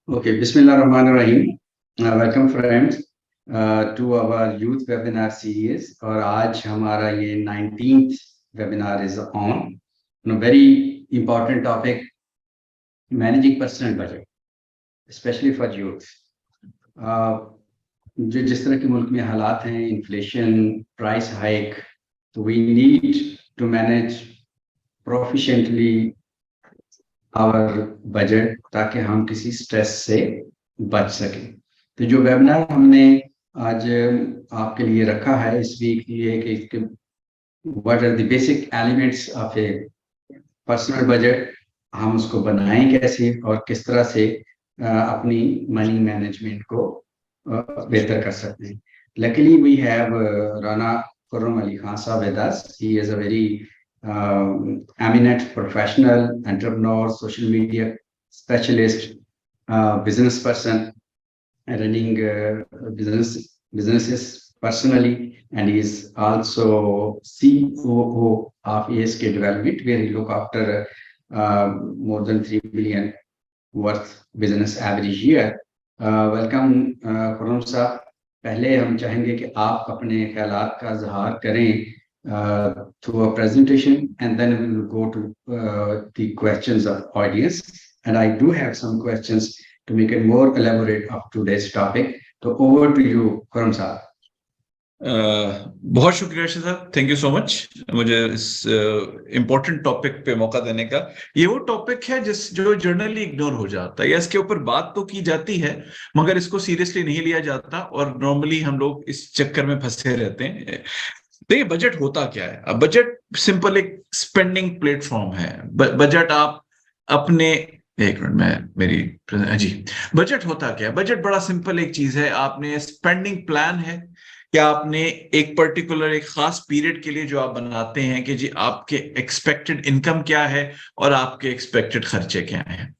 Okay, Bismillah Rahman Rahim. Welcome friends to our youth webinar series. और आज हमारा ये 19th webinar is on a very important topic, managing personal budget, especially for youth. जो जिस तरह के मुल्क में हालात हैं, इन्फ्लेशन, प्राइस हाइक, तो we need to manage proficiently our budget ताकि हम किसी स्ट्रेस से बच सकें। तो जो वेबिनार हमने आज आपके लिए रखा है इस वीक ये कि इसके what are the basic elements of a personal budget, हम उसको बनाएं कैसे और किस तरह से अपनी मनी मैनेजमेंट को बेहतर कर सकते हैं। Luckily we have Rana Khurram Ali Khan साहब with us. He is a very eminent professional, entrepreneur, social media specialist, business person, running businesses personally, and he is also COO of ASK Development, where he look after more than 3 billion worth business every year. Welcome, Khurram साहब। पहले हम चाहेंगे कि आप अपने ख्यालात का इजहार करें through a presentation, and then we will go to the questions of audience, and I do have some questions to make it more elaborate of today's topic. So over to you, Khurram साहब। बहुत शुक्रिया साहब, thank you so much मुझे इस important topic पे मौका देने का। ये वो टॉपिक है जो जनरली इग्नोर हो जाता है, या इसके ऊपर बात तो की जाती है मगर इसको सीरियसली नहीं लिया जाता, और नॉर्मली हम लोग इस चक्कर में फंसे रहते हैं। तो ये बजट होता क्या है? अब बजट सिंपल एक स्पेंडिंग प्लेटफॉर्म है। बजट आप अपने एक मिनट में मेरी जी, बजट होता क्या है? बजट बड़ा सिंपल एक चीज है। आपने स्पेंडिंग प्लान है कि आपने एक पर्टिकुलर एक खास पीरियड के लिए जो आप बनाते हैं कि जी आपके एक्सपेक्टेड इनकम क्या है और आपके एक्सपेक्टेड खर्चे क्या हैं।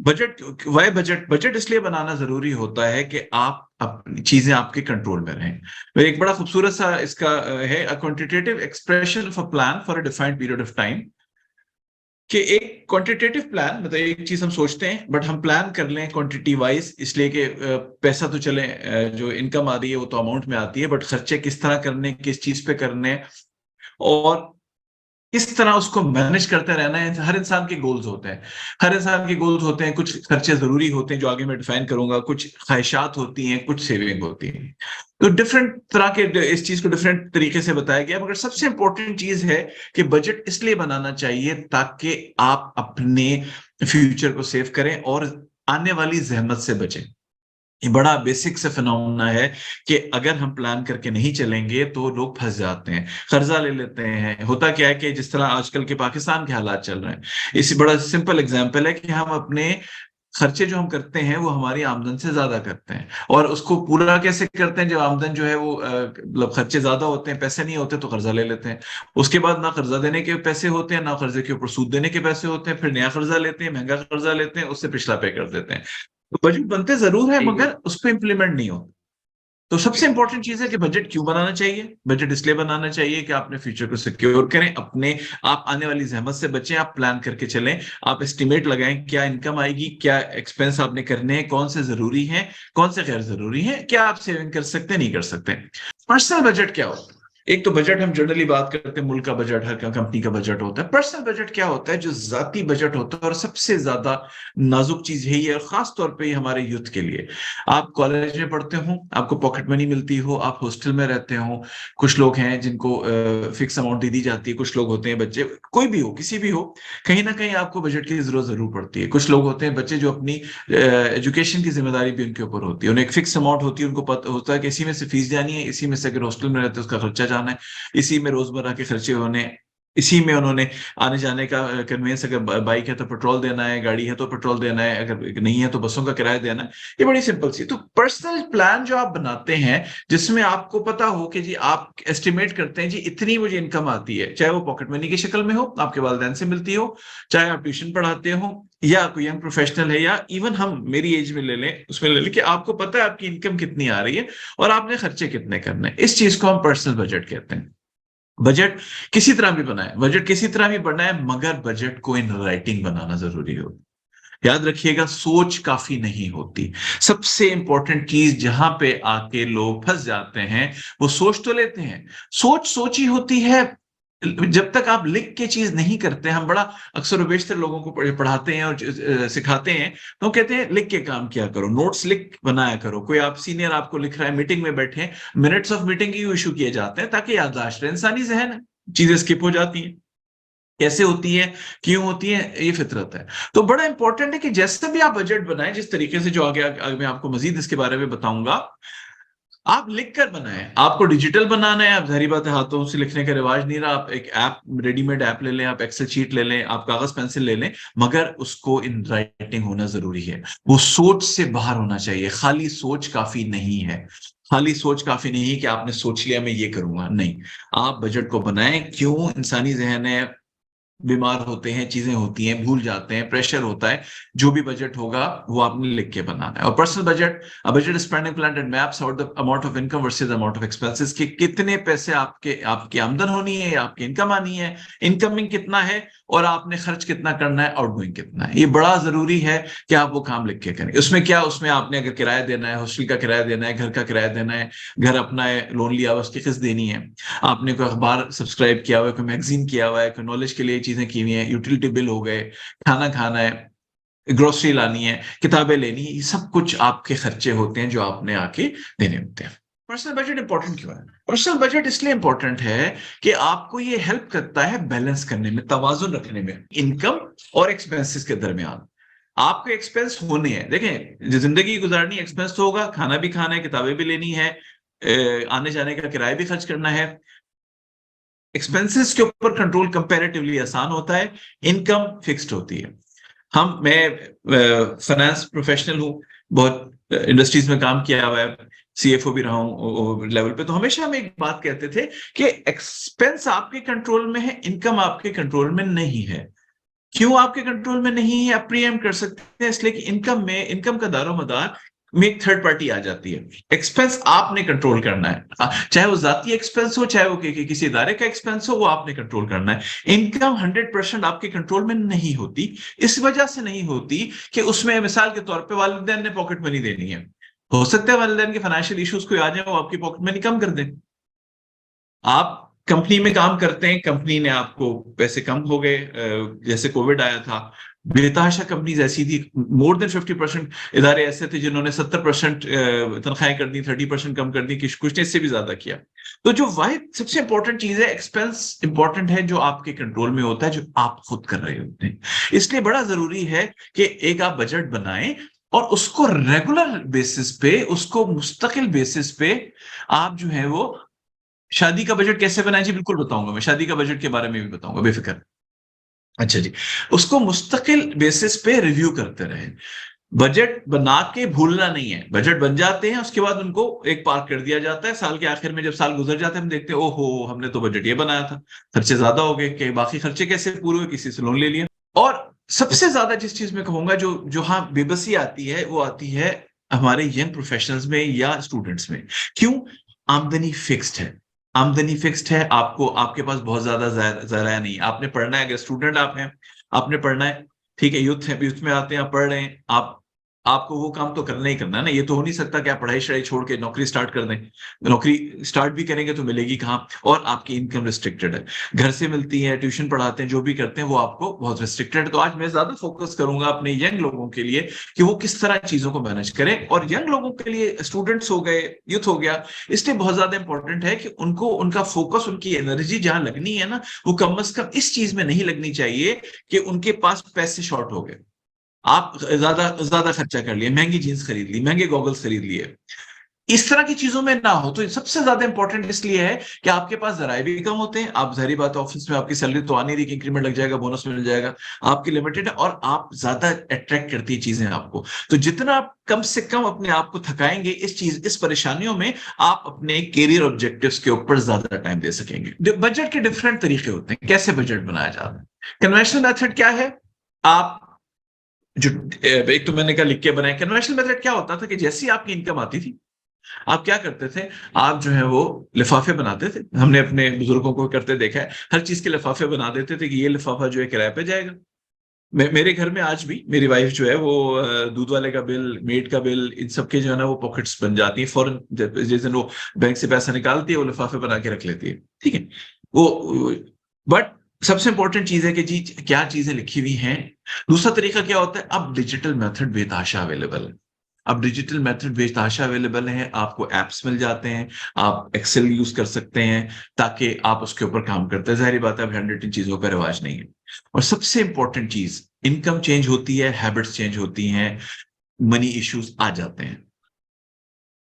बजट इसलिए बनाना जरूरी होता है कि आप अपनी चीजें आपके कंट्रोल में रहें। एक बड़ा खूबसूरत सा इसका है a quantitative expression of a plan for a defined period of time, कि एक क्वांटिटेटिव प्लान मतलब एक चीज हम सोचते हैं बट हम प्लान कर लें क्वांटिटी वाइज, इसलिए कि पैसा तो चले जो इनकम आ रही है वो तो अमाउंट में आती है, बट खर्चे किस तरह करने, किस चीज पे करने और इस तरह उसको मैनेज करते रहना है। हर इंसान के गोल्स होते हैं, हर इंसान के गोल्स होते हैं। कुछ खर्चे जरूरी होते हैं जो आगे मैं डिफाइन करूंगा, कुछ ख्वाहिशात होती हैं, कुछ सेविंग होती है। तो डिफरेंट तरह के इस चीज को डिफरेंट तरीके से बताया गया, मगर सबसे इंपॉर्टेंट चीज है कि बजट इसलिए बनाना चाहिए ताकि आप अपने फ्यूचर को सेव करें और आने वाली जहमत से बचें। ये बड़ा बेसिक से फिनोमेना है कि अगर हम प्लान करके नहीं चलेंगे तो लोग फंस जाते हैं, कर्जा ले लेते हैं। होता क्या है कि जिस तरह आजकल के पाकिस्तान के हालात चल रहे हैं, इसी बड़ा सिंपल एग्जांपल है कि हम अपने खर्चे जो हम करते हैं वो हमारी आमदन से ज्यादा करते हैं, और उसको पूरा कैसे करते हैं? जब आमदन जो है वो मतलब खर्चे ज्यादा होते हैं, पैसे नहीं होते तो कर्जा ले लेते हैं। उसके बाद ना कर्जा देने के पैसे होते हैं, ना कर्जे के ऊपर सूद देने के पैसे होते हैं, फिर नया कर्जा लेते हैं, महंगा कर्जा लेते हैं, उससे पिछला पे कर देते हैं। तो बजट बनते जरूर है मगर उस पर इंप्लीमेंट नहीं होता। तो सबसे इंपॉर्टेंट चीज है कि बजट क्यों बनाना चाहिए? बजट इसलिए बनाना चाहिए कि आप अपने फ्यूचर को सिक्योर करें, आप आने वाली जहमत से बचें। आप प्लान करके चलें, आप एस्टिमेट लगाएं क्या इनकम आएगी, क्या एक्सपेंस आपने करने हैं, कौन से जरूरी हैं, कौन से गैर जरूरी हैं, क्या आप सेविंग कर सकते हैं, नहीं कर सकते। पर्सनल बजट क्या होता है? एक तो बजट हम जनरली बात करते हैं, मुल्क का बजट, हर कंपनी का बजट होता है। पर्सनल बजट क्या होता है? जो जाती बजट होता है, और सबसे ज्यादा नाजुक चीज यही है, और खास तौर पे हमारे यूथ के लिए। आप कॉलेज में पढ़ते हो, आपको पॉकेट मनी मिलती हो, आप हॉस्टल में रहते हो, कुछ लोग हैं जिनको फिक्स अमाउंट दे दी जाती है, कुछ लोग होते हैं बच्चे, कोई भी हो, किसी भी हो, कहीं ना कहीं आपको बजट की जरूरत जरूर पड़ती है। कुछ लोग होते हैं बच्चे जो अपनी एजुकेशन की जिम्मेदारी भी उनके ऊपर होती है, उन्हें एक फिक्स अमाउंट होती है, उनको पता होता है कि इसी में से फीस जानी है, इसी में से अगर हॉस्टल में रहते हैं उसका खर्चा जाना है, इसी में रोजमर्रा के खर्चे होने, इसी में उन्होंने आने जाने का कन्वेंस, अगर बाइक है तो पेट्रोल देना है, गाड़ी है तो पेट्रोल देना है, अगर नहीं है तो बसों का किराया देना है। ये बड़ी सिंपल सी। तो पर्सनल प्लान जो आप बनाते हैं जिसमें आपको पता हो कि जी आप एस्टिमेट करते हैं जी इतनी मुझे इनकम आती है, चाहे वो पॉकेट मनी की शक्ल में हो, आपके वालिदैन से मिलती हो, चाहे आप ट्यूशन पढ़ाते हो, या कोई यंग प्रोफेशनल है, या इवन हम मेरी एज में ले लें, उसमें ले लें कि आपको पता है आपकी इनकम कितनी आ रही है और आपने खर्चे कितने करने हैं। इस चीज को हम पर्सनल बजट कहते हैं। बजट किसी तरह भी बनाए, बजट किसी तरह भी बनाए, मगर बजट को इन राइटिंग बनाना जरूरी हो। याद रखिएगा, सोच काफी नहीं होती। सबसे इंपॉर्टेंट चीज जहां पे आके लोग फंस जाते हैं, वो सोच तो लेते हैं, सोच सोची होती है। जब तक आप लिख के चीज नहीं करते, हम बड़ा अक्सर और बेशतर लोगों को पढ़ाते हैं और सिखाते हैं, तो कहते हैं लिख के काम किया करो, नोट्स लिख बनाया करो। कोई आप सीनियर आपको लिख रहा है, मीटिंग में बैठे, minutes of meeting he issue किए जाते हैं ताकि याददाश्त रहे। इंसानी जहन है, चीजें स्किप हो जाती हैं। कैसे होती है, क्यों होती है, ये फितरत है। तो बड़ा इंपॉर्टेंट है कि जैसे भी आप बजट बनाएं, जिस तरीके से, जो आगे आगे मैं आपको मजीद इसके बारे में बताऊंगा, आप लिख कर बनाएं। आपको डिजिटल बनाना है, आप जाहिर बात है हाथों से लिखने का रिवाज नहीं रहा, आप एक ऐप, रेडीमेड ऐप ले लें, आप एक्सेल शीट ले लें, आप कागज पेंसिल ले लें, मगर उसको इन राइटिंग होना जरूरी है। वो सोच से बाहर होना चाहिए। खाली सोच काफी नहीं है, खाली सोच काफी नहीं है कि आपने सोच लिया मैं ये करूंगा, नहीं। आप बजट को बनाएं। क्यों? इंसानी जहन है, बीमार होते हैं, चीजें होती हैं, भूल जाते हैं, प्रेशर होता है। जो भी बजट होगा वो आपने लिख के बनाना है। और personal budget, budget spending plan that maps out the amount of income versus amount of expenses, कि कितने पैसे आपकी आमदन होनी है या आपकी इनकम आनी है, इनकमिंग कितना है और आपने खर्च कितना करना है, आउटगोइंग कितना है। ये बड़ा जरूरी है कि आप वो काम लिख के करें। उसमें क्या, उसमें आपने अगर किराया देना है, हॉस्टल का किराया देना है, घर का किराया देना है, घर अपना है, लोन लिया हुआ उसकी किस्त देनी है, आपने कोई अखबार सब्सक्राइब किया हुआ है, कोई मैगजीन किया हुआ है, कोई नॉलेज के लिए चीजें की हुई है, यूटिलिटी बिल हो गए, खाना खाना है, ग्रोसरी लानी है, किताबें लेनी है, ये सब कुछ आपके खर्चे होते हैं जो आपने आके देने होते हैं। पर्सनल बजट इंपॉर्टेंट क्यों है? पर्सनल बजट इसलिए इंपॉर्टेंट है कि आपको ये हेल्प करता है बैलेंस करने में, तवाजुन रखने में, इनकम और एक्सपेंसेस के दरमियान। आपको एक्सपेंस होने हैं, देखें, जिंदगी गुजारनी, एक्सपेंस तो होगा, खाना भी खाना है, किताबें भी लेनी है, आने जाने का किराया भी खर्च करना है। एक्सपेंसेस के ऊपर कंट्रोल कंपैरेटिवली आसान होता है, इनकम फिक्स्ड होती है। मैं फाइनेंस प्रोफेशनल हूँ, बहुत इंडस्ट्रीज में काम किया हुआ है, सीएफओ भी रहा हूँ लेवल पे। तो हमेशा हम एक बात कहते थे कि एक्सपेंस आपके कंट्रोल में है, इनकम आपके कंट्रोल में नहीं है। क्यों आपके कंट्रोल में नहीं है? आप प्रीएम कर सकते हैं, इसलिए कि इनकम का दारोमदार में एक थर्ड पार्टी आ जाती है। एक्सपेंस आपने कंट्रोल करना है, चाहे वो जाती एक्सपेंस हो, चाहे वो किसी इदारे का एक्सपेंस हो, वो आपने कंट्रोल करना है। इनकम 100% आपके कंट्रोल में नहीं होती। इस वजह से नहीं होती कि उसमें मिसाल के तौर पे वालिदैन ने पॉकेट मनी देनी है, हो सकता है वालिदैन के फाइनेंशियल इश्यूज कोई आ जाए, वो आपकी पॉकेट मनी कम कर दें। आप कंपनी में काम करते हैं, कंपनी ने आपको पैसे कम हो गए, जैसे कोविड आया था, बेतहाशा कंपनीज ऐसी थी, मोर देन 50% इदारे ऐसे थे जिन्होंने 70% तनख्वाहें कर दी, 30% कम कर दी, कुछ ने इससे भी ज्यादा किया। तो जो वाहिद सबसे इंपॉर्टेंट चीज है, एक्सपेंस इंपॉर्टेंट है, जो आपके कंट्रोल में होता है, जो आप खुद कर रहे होते हैं। इसलिए बड़ा जरूरी है कि एक आप बजट बनाएं और उसको रेगुलर बेसिस पे, उसको मुस्तकिल बेसिस पे आप जो है वो, शादी का बजट कैसे बनाएं जी, बिल्कुल बताऊंगा मैं, शादी का बजट के बारे में भी बताऊंगा, बेफिक्र। अच्छा जी, उसको मुस्तकिल बेसिस पे रिव्यू करते रहे। बजट बना के भूलना नहीं है। बजट बन जाते हैं, उसके बाद उनको एक पार्क कर दिया जाता है। साल के आखिर में जब साल गुजर जाते हैं, हम देखते हैं ओहो हमने तो बजट ये बनाया था, खर्चे ज्यादा हो गए, कि बाकी खर्चे कैसे पूरे हुए, किसी से लोन ले लिया। और सबसे ज्यादा जिस चीज में कहूंगा, जो जो हाँ बेबसी आती है, वो आती है हमारे यंग प्रोफेशनल्स में या स्टूडेंट्स में। क्यों? आमदनी फिक्स्ड है, आमदनी फिक्स्ड है, आपको आपके पास बहुत ज्यादा जराया नहीं। आपने पढ़ना है, अगर स्टूडेंट आप हैं, आपने पढ़ना है, ठीक है, यूथ है, यूथ में आते हैं, आप पढ़ रहे हैं, आपको वो काम तो करना ही करना है ना। ये तो हो नहीं सकता कि आप पढ़ाई शढ़ाई छोड़ के नौकरी स्टार्ट कर दें। नौकरी स्टार्ट भी करेंगे तो मिलेगी कहाँ, और आपकी इनकम रिस्ट्रिक्टेड है, घर से मिलती है, ट्यूशन पढ़ाते हैं, जो भी करते हैं वो आपको बहुत रिस्ट्रिक्टेड है। तो आज मैं ज्यादा फोकस करूंगा अपने यंग लोगों के लिए कि वो किस तरह चीजों को मैनेज करें। और यंग लोगों के लिए, स्टूडेंट्स हो गए, यूथ हो गया, इसलिए बहुत ज्यादा इंपॉर्टेंट है कि उनको, उनका फोकस, उनकी एनर्जी जहां लगनी है ना, वो कम से कम इस चीज में नहीं लगनी चाहिए कि उनके पास पैसे शॉर्ट हो गए, आप ज्यादा ज्यादा खर्चा कर लिए, महंगी जीन्स खरीद ली, महंगे गॉगल्स खरीद लिए, इस तरह की चीजों में ना हो। तो सबसे ज्यादा इंपॉर्टेंट इसलिए है कि आपके पास जराए भी कम होते हैं। आप जाहिर बात, ऑफिस में आपकी सैलरी तो आ नहीं रही कि इंक्रीमेंट लग जाएगा, बोनस मिल जाएगा, आपकी लिमिटेड है, और आप ज्यादा अट्रैक्ट करती है चीजें आपको। तो जितना आप कम से कम अपने आप को थकाएंगे इस परेशानियों में, आप अपने कैरियर ऑब्जेक्टिव्स के ऊपर ज्यादा टाइम दे सकेंगे। बजट के डिफरेंट तरीके होते हैं, कैसे बजट बनाया जाता है। कन्वेंशनल मेथड क्या है? आप जो, एक तो मैंने कहा लिख के बनाए। कन्वेंशनल मेथड क्या होता था कि जैसी आपकी इनकम आती थी, आप क्या करते थे, आप जो है वो लिफाफे बनाते थे। हमने अपने बुजुर्गों को करते देखा है, हर चीज के लिफाफे बना देते थे कि ये लिफाफा जो है किराए पे जाएगा, मेरे घर में आज भी मेरी वाइफ जो है वो दूध वाले का बिल, मेड का बिल, इन सब के जो है ना वो पॉकेट्स बन जाती है फौरन। जिस दिन वो बैंक से पैसा निकालती है वो लिफाफे बना के रख लेती है, ठीक है वो। बट सबसे इंपॉर्टेंट चीज है कि जी क्या चीजें लिखी हुई हैं। दूसरा तरीका क्या होता है, अब डिजिटल मेथड बेतहाशा अवेलेबल है। अब डिजिटल मेथड बेतहाशा अवेलेबल है, आपको एप्स मिल जाते हैं, आप एक्सेल यूज कर सकते हैं ताकि आप उसके ऊपर काम करते हैं। जाहिर बात है अब हैंड चीजों का रिवाज नहीं है। और सबसे इंपॉर्टेंट चीज, इनकम चेंज होती है, हैबिट्स चेंज होती हैं, मनी इश्यूज आ जाते हैं,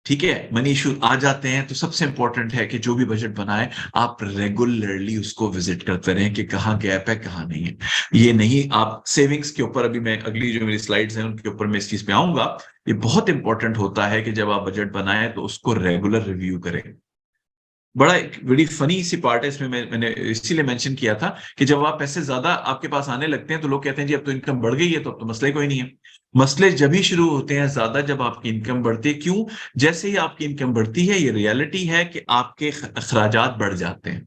ठीक है। मनी इश्यूज आ जाते हैं तो सबसे इंपॉर्टेंट है कि जो भी बजट बनाए आप रेगुलरली उसको विजिट करते रहें कि कहाँ गैप है कहाँ नहीं है। ये नहीं आप सेविंग्स के ऊपर, अभी मैं अगली जो मेरी स्लाइड्स हैं उनके ऊपर मैं इस चीज पे आऊंगा। ये बहुत इंपॉर्टेंट होता है कि जब आप बजट बनाएं तो उसको रेगुलर रिव्यू करें। बड़ी फनी सी पार्ट है इसमें, मैंने इसीलिए मेंशन किया था कि जब आप पैसे ज्यादा आपके पास आने लगते हैं तो लोग कहते हैं जी अब तो इनकम बढ़ गई है तो अब तो मसले कोई नहीं है। मसले जब ही शुरू होते हैं ज्यादा जब आपकी इनकम बढ़ती है। क्यों? जैसे ही आपकी इनकम बढ़ती है, ये रियलिटी है कि आपके अखराजात बढ़ जाते हैं,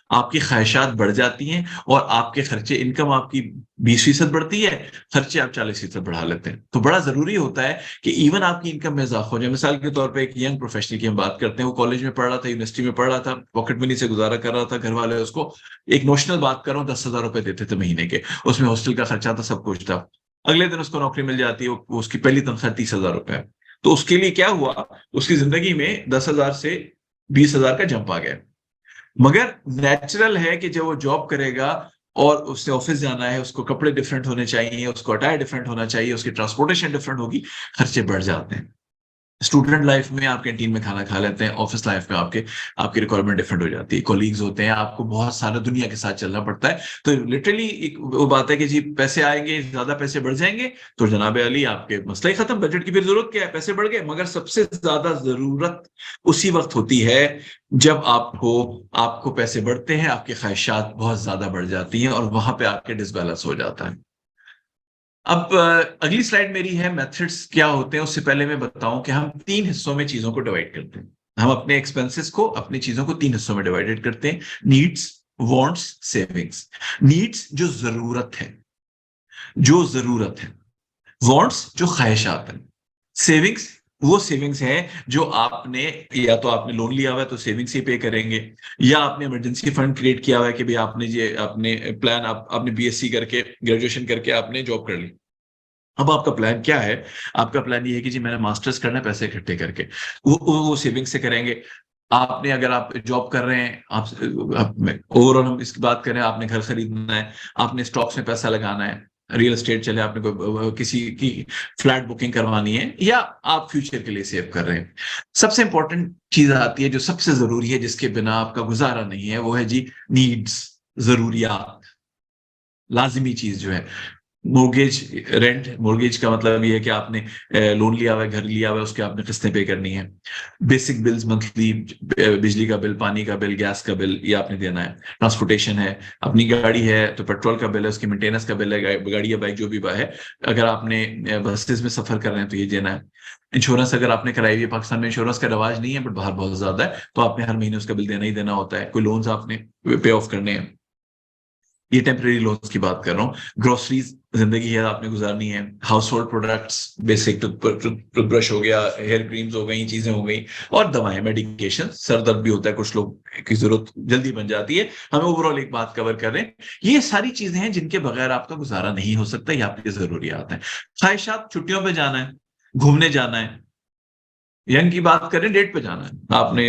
आपकी ख्वाहिशात बढ़ जाती हैं और आपके खर्चे, इनकम आपकी 20% बढ़ती है, खर्चे आप 40% बढ़ा लेते हैं। तो बड़ा जरूरी होता है कि इवन आपकी इनकम में इजाफा हो जाए। मिसाल के तौर पे एक यंग प्रोफेशनल की हम बात करते हैं, वो कॉलेज में पढ़ रहा था, यूनिवर्सिटी में पढ़ रहा था, पॉकेट मनी से गुजारा कर रहा था, घर वाले उसको, एक नोशनल बात कर रहा हूँ, 10,000 रुपए देते थे महीने के, उसमें हॉस्टल का खर्चा था, सब कुछ था। अगले दिन उसको नौकरी मिल जाती है, उसकी पहली तनख्वाह 30,000 रुपए है। तो उसके लिए क्या हुआ, उसकी जिंदगी में 10,000 से 20,000 का जंप आ गया। मगर नेचुरल है कि जब वो जॉब करेगा और उससे ऑफिस जाना है, उसको कपड़े डिफरेंट होने चाहिए, उसको अटायर डिफरेंट होना चाहिए, उसकी ट्रांसपोर्टेशन डिफरेंट होगी, खर्चे बढ़ जाते हैं। स्टूडेंट लाइफ में आप कैंटीन में खाना खा लेते हैं, ऑफिस लाइफ में आपके आपकी रिक्वायरमेंट डिफरेंट हो जाती है, कोलीग्स होते हैं, आपको बहुत सारा दुनिया के साथ चलना पड़ता है। तो लिटरली एक वो बात है कि जी पैसे आएंगे, ज्यादा पैसे बढ़ जाएंगे तो जनाब अली आपके मसला ही खत्म, बजट की फिर जरूरत क्या है, पैसे बढ़ गए। मगर सबसे ज्यादा जरूरत उसी वक्त होती है जब आपको आपको पैसे बढ़ते हैं, आपकी ख्वाहिशात बहुत ज्यादा बढ़ जाती हैं और वहां पे आपके डिसबैलेंस हो जाता है। अब अगली स्लाइड मेरी है मेथड्स क्या होते हैं। उससे पहले मैं बताऊं कि हम 3 हिस्सों में चीजों को डिवाइड करते हैं। हम अपने एक्सपेंसेस को, अपनी चीजों को 3 हिस्सों में डिवाइडेड करते हैं, नीड्स, वांट्स, सेविंग्स। नीड्स जो जरूरत है, जो जरूरत है। वांट्स जो ख्वाहिशात है। सेविंग्स वो सेविंग्स है जो आपने, या तो आपने लोन लिया हुआ है तो सेविंग्स ही पे करेंगे, या आपने इमरजेंसी फंड क्रिएट किया हुआ है कि भाई आपने ये आपने प्लान, आपने बीएससी करके, ग्रेजुएशन करके आपने जॉब कर ली। अब आपका प्लान क्या है? आपका प्लान ये है कि जी मैंने मास्टर्स करना है, पैसे इकट्ठे करके, वो सेविंग से करेंगे। आपने, अगर आप जॉब कर रहे हैं, आप ओवरऑल हम इसकी बात करें, आपने घर खरीदना है, आपने स्टॉक्स में पैसा लगाना है, रियल एस्टेट चले, आपने किसी की फ्लैट बुकिंग करवानी है, या आप फ्यूचर के लिए सेव कर रहे हैं। सबसे इंपॉर्टेंट चीज आती है जो सबसे जरूरी है, जिसके बिना आपका गुजारा नहीं है, वो है जी नीड्स, जरूरियात, लाजिमी चीज जो है। मोर्गेज, रेंट, मोर्गेज का मतलब ये है कि आपने लोन लिया हुआ है, घर लिया हुआ है, उसके आपने किस्तें पे करनी है। बेसिक बिल्स मंथली, बिजली का बिल, पानी का बिल, गैस का बिल, ये आपने देना है। ट्रांसपोर्टेशन है, अपनी गाड़ी है तो पेट्रोल का बिल है, उसकी मेंटेनेंस का बिल है, गाड़ी या बाइक जो भी है। अगर आपने बसेस में सफर कर रहे हैं तो ये देना है। इंश्योरेंस अगर आपने कराई हुई है, पाकिस्तान में इंश्योरेंस का रिवाज नहीं है बट बाहर बहुत ज्यादा है, तो आपने हर महीने उसका बिल देना ही देना होता है। कोई लोन्स आपने पे ऑफ करने हैं, ये टेम्परेरी लोन्स की बात कर रहा हूँ। ग्रोसरीज जिंदगी है, आपने गुजारनी है। House hold products, basic toothbrush हो गया, हेयर क्रीम्स हो गई, चीजें हो गई, और दवाएं, मेडिकेशन, सर दर्द भी होता है, कुछ लोग की जरूरत जल्दी बन जाती है। हम ओवरऑल एक बात कवर कर रहे हैं, ये सारी चीजें हैं जिनके बगैर आपका गुजारा नहीं हो सकता, ये आपकी जरूरियात है। ख्वाहिशात, छुट्टियों पे जाना है, घूमने जाना है। यंग की बात करें, डेट पे जाना है आपने,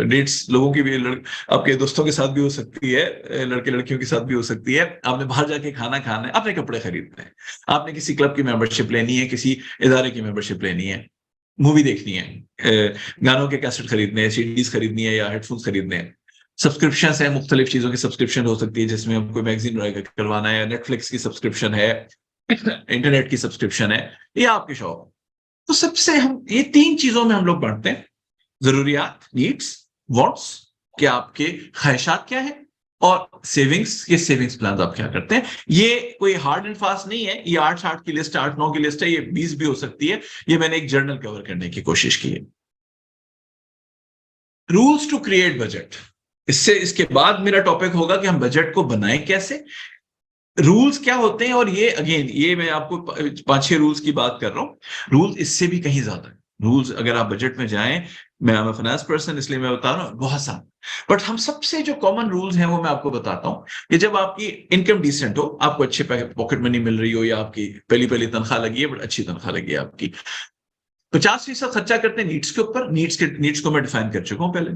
डेट्स लोगों की भी, आपके दोस्तों के साथ भी हो सकती है, लड़के लड़कियों के साथ भी हो सकती है। आपने बाहर जाके खाना खाना है, आपने कपड़े खरीदने हैं, आपने किसी क्लब की मेंबरशिप लेनी है, किसी इदारे की मेंबरशिप लेनी है, मूवी देखनी है, गानों के कैसेट खरीदने हैं, सीडीज खरीदनी है या हेडफोन्स खरीदने हैं। सब्सक्रिप्शन है, मुख्तलिफ चीजों की सब्सक्रिप्शन हो सकती है, जिसमें हमको मैगजीन करवाना है, नेटफ्लिक्स की सब्सक्रिप्शन है, इंटरनेट की सब्सक्रिप्शन है, ये आपके शौक। तो सबसे हम ये 3 चीजों में हम लोग बांटते हैं, जरूरियात, नीड्स, वांट्स, कि आपके ख्वाहिशात क्या है, और सेविंग्स के सेविंग्स प्लान आप क्या करते हैं। ये कोई हार्ड एंड फास्ट नहीं है, ये 8 की लिस्ट, 8-9 की लिस्ट है, ये 20 भी हो सकती है। ये मैंने एक जर्नल कवर करने की कोशिश की है। रूल्स टू क्रिएट बजट, इससे इसके बाद मेरा टॉपिक होगा कि हम बजट को बनाएं कैसे, रूल्स क्या होते हैं, और ये अगेन ये मैं आपको 5-6 रूल्स की बात कर रहा हूँ, रूल्स इससे भी कहीं ज्यादा है। रूल्स अगर आप बजट में जाएं, मैं फाइनेंस पर्सन इसलिए मैं बता रहा हूँ बहुत सारे, बट हम सबसे जो कॉमन रूल्स हैं वो मैं आपको बताता हूँ कि जब आपकी इनकम डिसेंट हो, आपको अच्छे पॉकेट मनी मिल रही हो, या आपकी पहली पहली तनख्वाह लगी है, बट अच्छी तनख्वाह लगी है आपकी, 50% खर्चा करते हैं नीड्स के ऊपर, नीड्स को मैं डिफाइन कर चुका हूं पहले।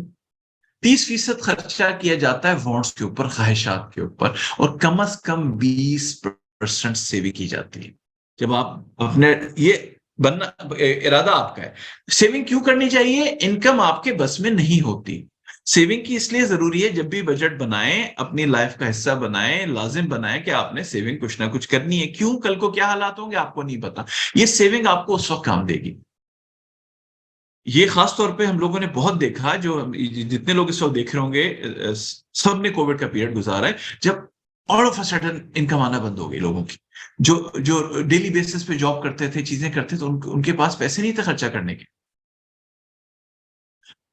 30% खर्चा किया जाता है वांट्स के ऊपर, ख्वाहिशात के ऊपर, और कम से कम 20% सेविंग की जाती है। जब आप अपने ये बनना इरादा आपका है, सेविंग क्यों करनी चाहिए? इनकम आपके बस में नहीं होती। सेविंग की इसलिए जरूरी है, जब भी बजट बनाएं, अपनी लाइफ का हिस्सा बनाएं, लाजिम बनाएं कि आपने सेविंग कुछ ना कुछ करनी है। क्यों? कल को क्या हालात होंगे आपको नहीं पता। ये सेविंग आपको उस वक्त काम देगी। ये खास तौर पे हम लोगों ने बहुत देखा, जो जितने लोग इस वक्त देख रहे होंगे, सब ने कोविड का पीरियड गुजारा है, जब all of a sudden income आना बंद हो गई लोगों की। जो जो डेली बेसिस पे जॉब करते थे, चीजें करते थे, उनके पास पैसे नहीं थे खर्चा करने के।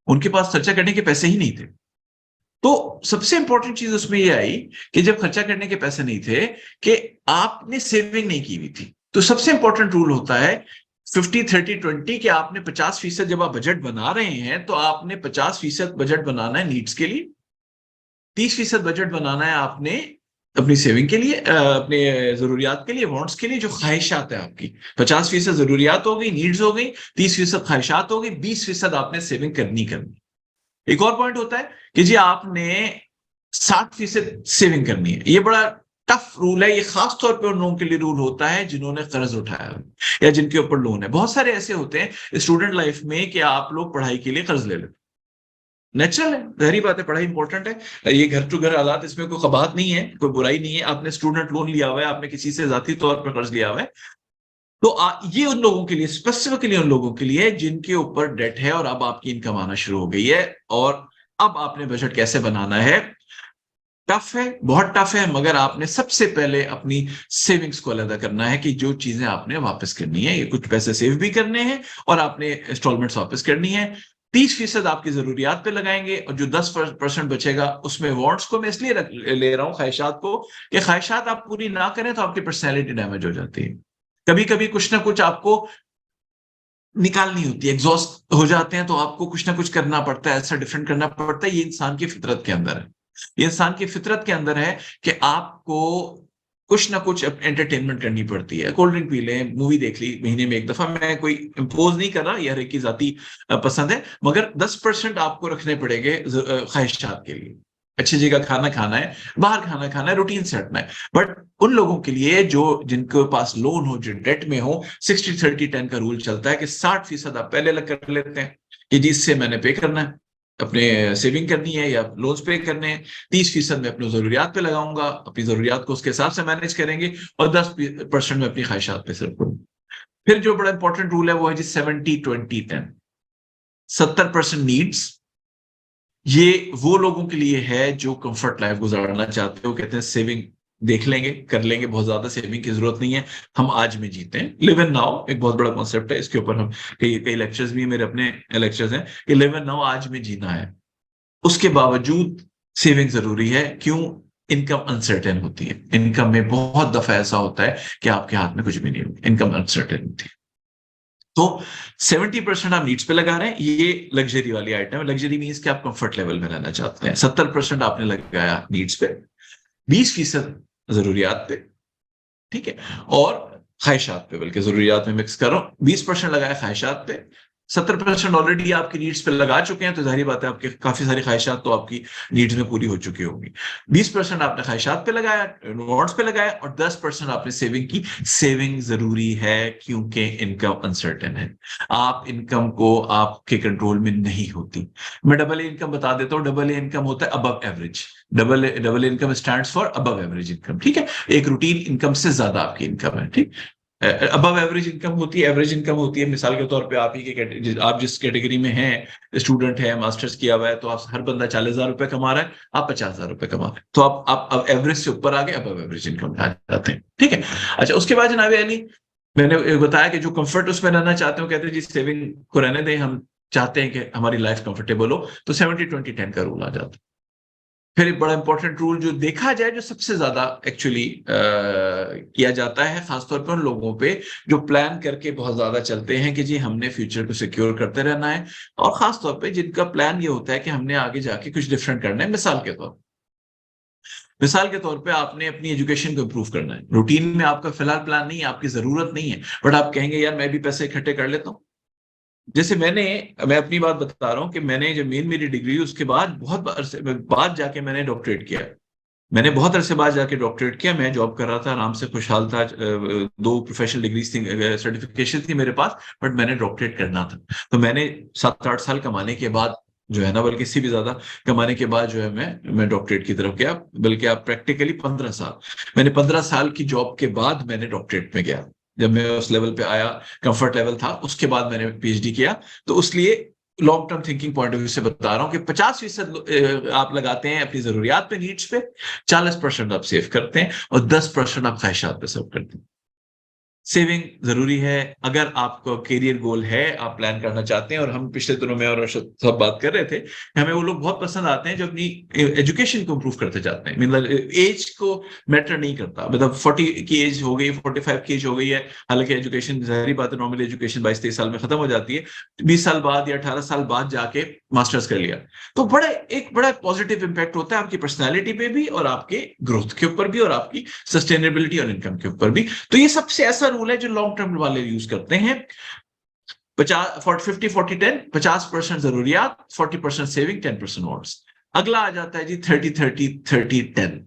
उनके पास खर्चा करने के पैसे ही नहीं थे। तो सबसे इंपॉर्टेंट चीज उसमें ये आई कि जब खर्चा करने के पैसे नहीं थे, कि आपने सेविंग नहीं की हुई थी। तो सबसे इंपॉर्टेंट रूल होता है 50-30-20, कि आपने 50% जब आप बजट बना रहे हैं, तो आपने 50% बजट बनाना है नीड्स के लिए, 30% बजट बनाना है आपने अपनी सेविंग के लिए, अपने जरूरियात के लिए, वांट्स के लिए, जो ख्वाहिशात है आपकी। 50% जरूरियात हो गई, नीड्स हो गई, 30% ख्वाहिशात हो गई, 20% आपने सेविंग करनी करनी। एक और पॉइंट होता है कि जी आपने 60% सेविंग करनी है। ये बड़ा टफ रूल है, ये खास तौर पे उन लोगों के लिए रूल होता है जिन्होंने कर्ज उठाया है या जिनके ऊपर लोन है। बहुत सारे ऐसे होते हैं स्टूडेंट लाइफ में कि आप लोग पढ़ाई के लिए कर्ज ले लेते, नेचुरल है, गहरी बात है, पढ़ाई इंपॉर्टेंट है, ये घर टू घर हालात, इसमें कोई कबात नहीं है, कोई बुराई नहीं है। आपने स्टूडेंट लोन लिया हुआ है, आपने किसी से जाती तौर पर कर्ज लिया हुआ है, तो ये उन लोगों के लिए, स्पेसिफिकली उन लोगों के लिए जिनके ऊपर डेट है और अब आपकी इनकम आना शुरू हो गई है, और अब आपने बजट कैसे बनाना है। टफ है, बहुत टफ है, मगर आपने सबसे पहले अपनी सेविंग्स को अलग करना है, कि जो चीजें आपने वापस करनी है, ये कुछ पैसे सेव भी करने हैं और आपने इंस्टॉलमेंट्स वापस करनी है। 30% आपकी जरूरियात पे लगाएंगे, और जो 10% बचेगा उसमें वांट्स को मैं इसलिए ले रहा हूं, ख्वाहिशात को, कि ख्वाहिशात आप पूरी ना करें तो आपकी पर्सनैलिटी डैमेज हो जाती है। कभी कभी कुछ ना कुछ आपको निकालनी होती है, एग्जॉस्ट हो जाते हैं, तो आपको कुछ ना कुछ करना पड़ता है, ऐसा डिफरेंट करना पड़ता है। ये इंसान की फितरत के अंदर है, ये इंसान की फितरत के अंदर है कि आपको कुछ ना कुछ एंटरटेनमेंट करनी पड़ती है। कोल्ड ड्रिंक पी लें, मूवी देख ली महीने में एक दफा, मैं कोई इम्पोज नहीं कर रहा, यह हर एक की जाती पसंद है, मगर 10% आपको रखने पड़ेंगे ख्वाहिशात के लिए। अच्छी जगह खाना खाना है, बाहर खाना खाना है, रूटीन से हटना है। बट उन लोगों के लिए जो जिनके पास लोन हो, जो डेट में हो, 60-30-10 का रूल चलता है कि 60% आप पहले अलग कर लेते हैं कि जिससे मैंने पे करना है, अपने सेविंग करनी है या लोन्स पे करने हैं। 30% में अपनी जरूरियात पे लगाऊंगा, अपनी जरूरियात को उसके हिसाब से मैनेज करेंगे, और 10% में अपनी ख्वाहिशात पे सिर्फ करूंगा। फिर जो बड़ा इंपॉर्टेंट रूल है वो है जी 70-20-10। 70% नीड्स, ये वो लोगों के लिए है जो कंफर्ट लाइफ गुजारना चाहते हो, कहते हैं सेविंग देख लेंगे, कर लेंगे, बहुत ज्यादा सेविंग की जरूरत नहीं है, हम आज में जीते हैं। लिव इन नाउ एक बहुत बड़ा कॉन्सेप्ट है, इसके ऊपर हम कई कई लेक्चर्स भी, मेरे अपने लेक्चर्स हैं कि लिव इन नाउ, आज में जीना है। उसके बावजूद सेविंग जरूरी है। क्यों? इनकम अनसर्टेन होती है, इनकम में बहुत दफा ऐसा होता है कि आपके हाथ में कुछ भी नहीं होता, इनकम अनसर्टेन होती है। तो 70% आप नीड्स पे लगा रहे हैं, ये लग्जरी वाली आइटम है। लग्जरी मीन्स कि आप कंफर्ट लेवल में रहना चाहते हैं। 70% आपने लगाया नीड्स पे, 20% जरूरियात पे, ठीक है, और ख्वाहिशात पे, बल्कि जरूरियात में मिक्स करो, 20% लगाया ख्वाहिशात पे, 70% ऑलरेडी आपकी नीड्स पे लगा चुके हैं, तो जाहिर बात है आपके काफी सारी ख्वाहिशात तो आपकी नीड्स में पूरी हो चुकी होंगी। 20% आपने ख्वाहिशात पे लगाया, वांट्स पे लगाया, और 10% आपने सेविंग की। सेविंग जरूरी है क्योंकि इनकम अनसर्टेन है, आप इनकम को आपके कंट्रोल में नहीं होती। मैं डबल इनकम बता देता हूँ। डबल इनकम होता है above average. Double income stands for above average income, ठीक है, एक रूटीन इनकम से ज्यादा आपकी इनकम है, ठीक। अबव एवरेज इनकम होती है, एवरेज इनकम होती है। मिसाल के तौर पे आप ही के आप जिस कैटेगरी में हैं, स्टूडेंट है, मास्टर्स किया हुआ है, तो आप हर बंदा 40,000 रुपए कमा रहा है, आप 50,000 रुपए कमा रहे हैं, तो आप अब एवरेज से ऊपर आगे अबव एवरेज इनकम आ जाते हैं, ठीक है। अच्छा, उसके बाद जनाब अली, मैंने बताया कि जो कंफर्ट उसमें रहना चाहते हो, कहते हैं जी सेविंग को रहने दें, हम चाहते हैं कि हमारी लाइफ कंफर्टेबल हो, तो 70-20-10 का रूल आ जाता है। फिर एक बड़ा इंपॉर्टेंट रूल जो देखा जाए, जो सबसे ज्यादा एक्चुअली किया जाता है खासतौर पर उन लोगों पे जो प्लान करके बहुत ज्यादा चलते हैं कि जी हमने फ्यूचर को सिक्योर करते रहना है, और खासतौर पे जिनका प्लान ये होता है कि हमने आगे जाके कुछ डिफरेंट करना है। मिसाल के तौर पे आपने अपनी एजुकेशन को इंप्रूव करना है, रूटीन में आपका फिलहाल प्लान नहीं है, आपकी जरूरत नहीं है, बट आप कहेंगे यार मैं भी पैसे इकट्ठे कर लेता हूँ। जैसे मैं अपनी बात बता रहा हूँ कि मैंने जब मेरी डिग्री उसके बाद बहुत अरसे बाद जाके मैंने डॉक्टरेट किया। मैंने बहुत अरसे बाद जाके डॉक्टरेट किया। मैं जॉब कर रहा था, आराम से खुशहाल था, 2 प्रोफेशनल डिग्रीज थी, सर्टिफिकेशन थी मेरे पास, बट मैंने डॉक्टरेट करना था। तो मैंने 7-8 साल कमाने के बाद जो है ना, बल्कि इससे भी ज्यादा कमाने के बाद जो है मैं डॉक्टरेट की तरफ गया, बल्कि आप प्रैक्टिकली 15 साल, मैंने 15 साल की जॉब के बाद मैंने डॉक्टरेट में गया। जब मैं उस लेवल पे आया, कंफर्ट लेवल था, उसके बाद मैंने पीएचडी किया। तो उसलिए long term thinking point of view से बता रहा हूं कि 50% आप लगाते हैं अपनी जरूरियात पे, नीड्स पे, 40% आप सेव करते हैं, और 10% आप ख्वाहिशात पे सेव करते हैं। सेविंग जरूरी है। अगर आपको करियर गोल है, आप प्लान करना चाहते हैं, और हम पिछले दिनों में और अर्शद सब बात कर रहे थे, हमें वो लोग बहुत पसंद आते हैं जो अपनी एजुकेशन को इंप्रूव करते जाते हैं। मतलब एज को मैटर नहीं करता, मतलब 40 की एज हो गई, 45 की एज हो गई है, हालांकि एजुकेशन जाहिर बात है नॉर्मली एजुकेशन 22-23 साल में खत्म हो जाती है, 20 साल बाद या 18 साल बाद जाके मास्टर्स कर लिया, तो एक बड़ा पॉजिटिव इंपैक्ट होता है आपकी पर्सनैलिटी पे भी, और आपके ग्रोथ के ऊपर भी, और आपकी सस्टेनेबिलिटी और इनकम के ऊपर भी। तो ये सबसे ऐसा रूल है जो लॉन्ग टर्म वाले यूज करते हैं। 50-40-10, 50% जरूरियात, 40% सेविंग, 10% वॉन्ट्स। अगला आ जाता है जी 30-30-30-10।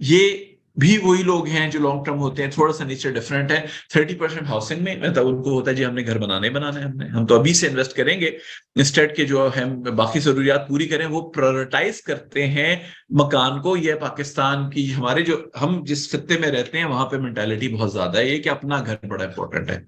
ये भी वही लोग हैं जो लॉन्ग टर्म होते हैं, थोड़ा सा नेचर डिफरेंट है। 30% हाउसिंग में, मतलब उनको होता है जी हमने घर बनाना है, हम तो अभी से इन्वेस्ट करेंगे, इंस्टेड के जो हम बाकी जरूरियात पूरी करें, वो प्रायोरिटाइज करते हैं मकान को। ये पाकिस्तान की, हमारे जो हम जिस खत्ते में रहते हैं वहां पे मेंटालिटी बहुत ज्यादा है ये कि अपना घर बड़ा इंपॉर्टेंट है।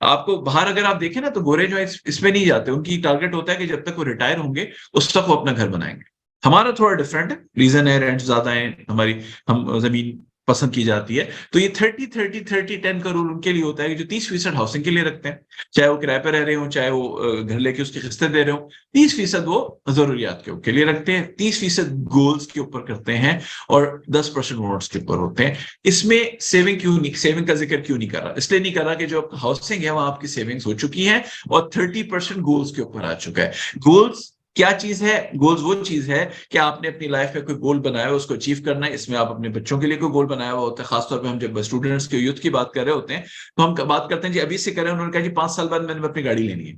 आपको बाहर अगर आप देखें ना, तो गोरे जो है इसमें नहीं जाते, उनकी टारगेट होता है कि जब तक वो रिटायर होंगे उस तक वो अपना घर बनाएंगे। हमारा थोड़ा डिफरेंट है, रीजन है रेंट ज्यादा है हमारी, हम जमीन पसंद की जाती है। तो ये 30-30-30-10 का रूल उनके लिए होता है कि जो 30% हाउसिंग के लिए रखते हैं, चाहे वो किराए पर रह रहे हो, चाहे वो घर लेके उसकी किस्तें दे रहे हो, 30% वो जरूरियात के लिए रखते हैं, 30% गोल्स के ऊपर करते हैं, और 10% वॉन्ट्स के ऊपर होते हैं। इसमें सेविंग का जिक्र क्यों नहीं कर रहा? इसलिए नहीं कर रहा कि जो हाउसिंग है वहां आपकी सेविंग्स हो चुकी है, और 30% गोल्स के ऊपर आ चुका है। गोल्स क्या चीज है? गोल्स वो चीज है कि आपने अपनी लाइफ में कोई गोल बनाया है, उसको अचीव करना है। इसमें आप अपने बच्चों के लिए कोई गोल बनाया हुआ होता है, खासतौर पे हम जब स्टूडेंट्स के यूथ की बात कर रहे होते हैं, तो हम बात करते हैं जी अभी से करें, उन्होंने कहा जी 5 साल बाद मैंने अपनी गाड़ी लेनी है,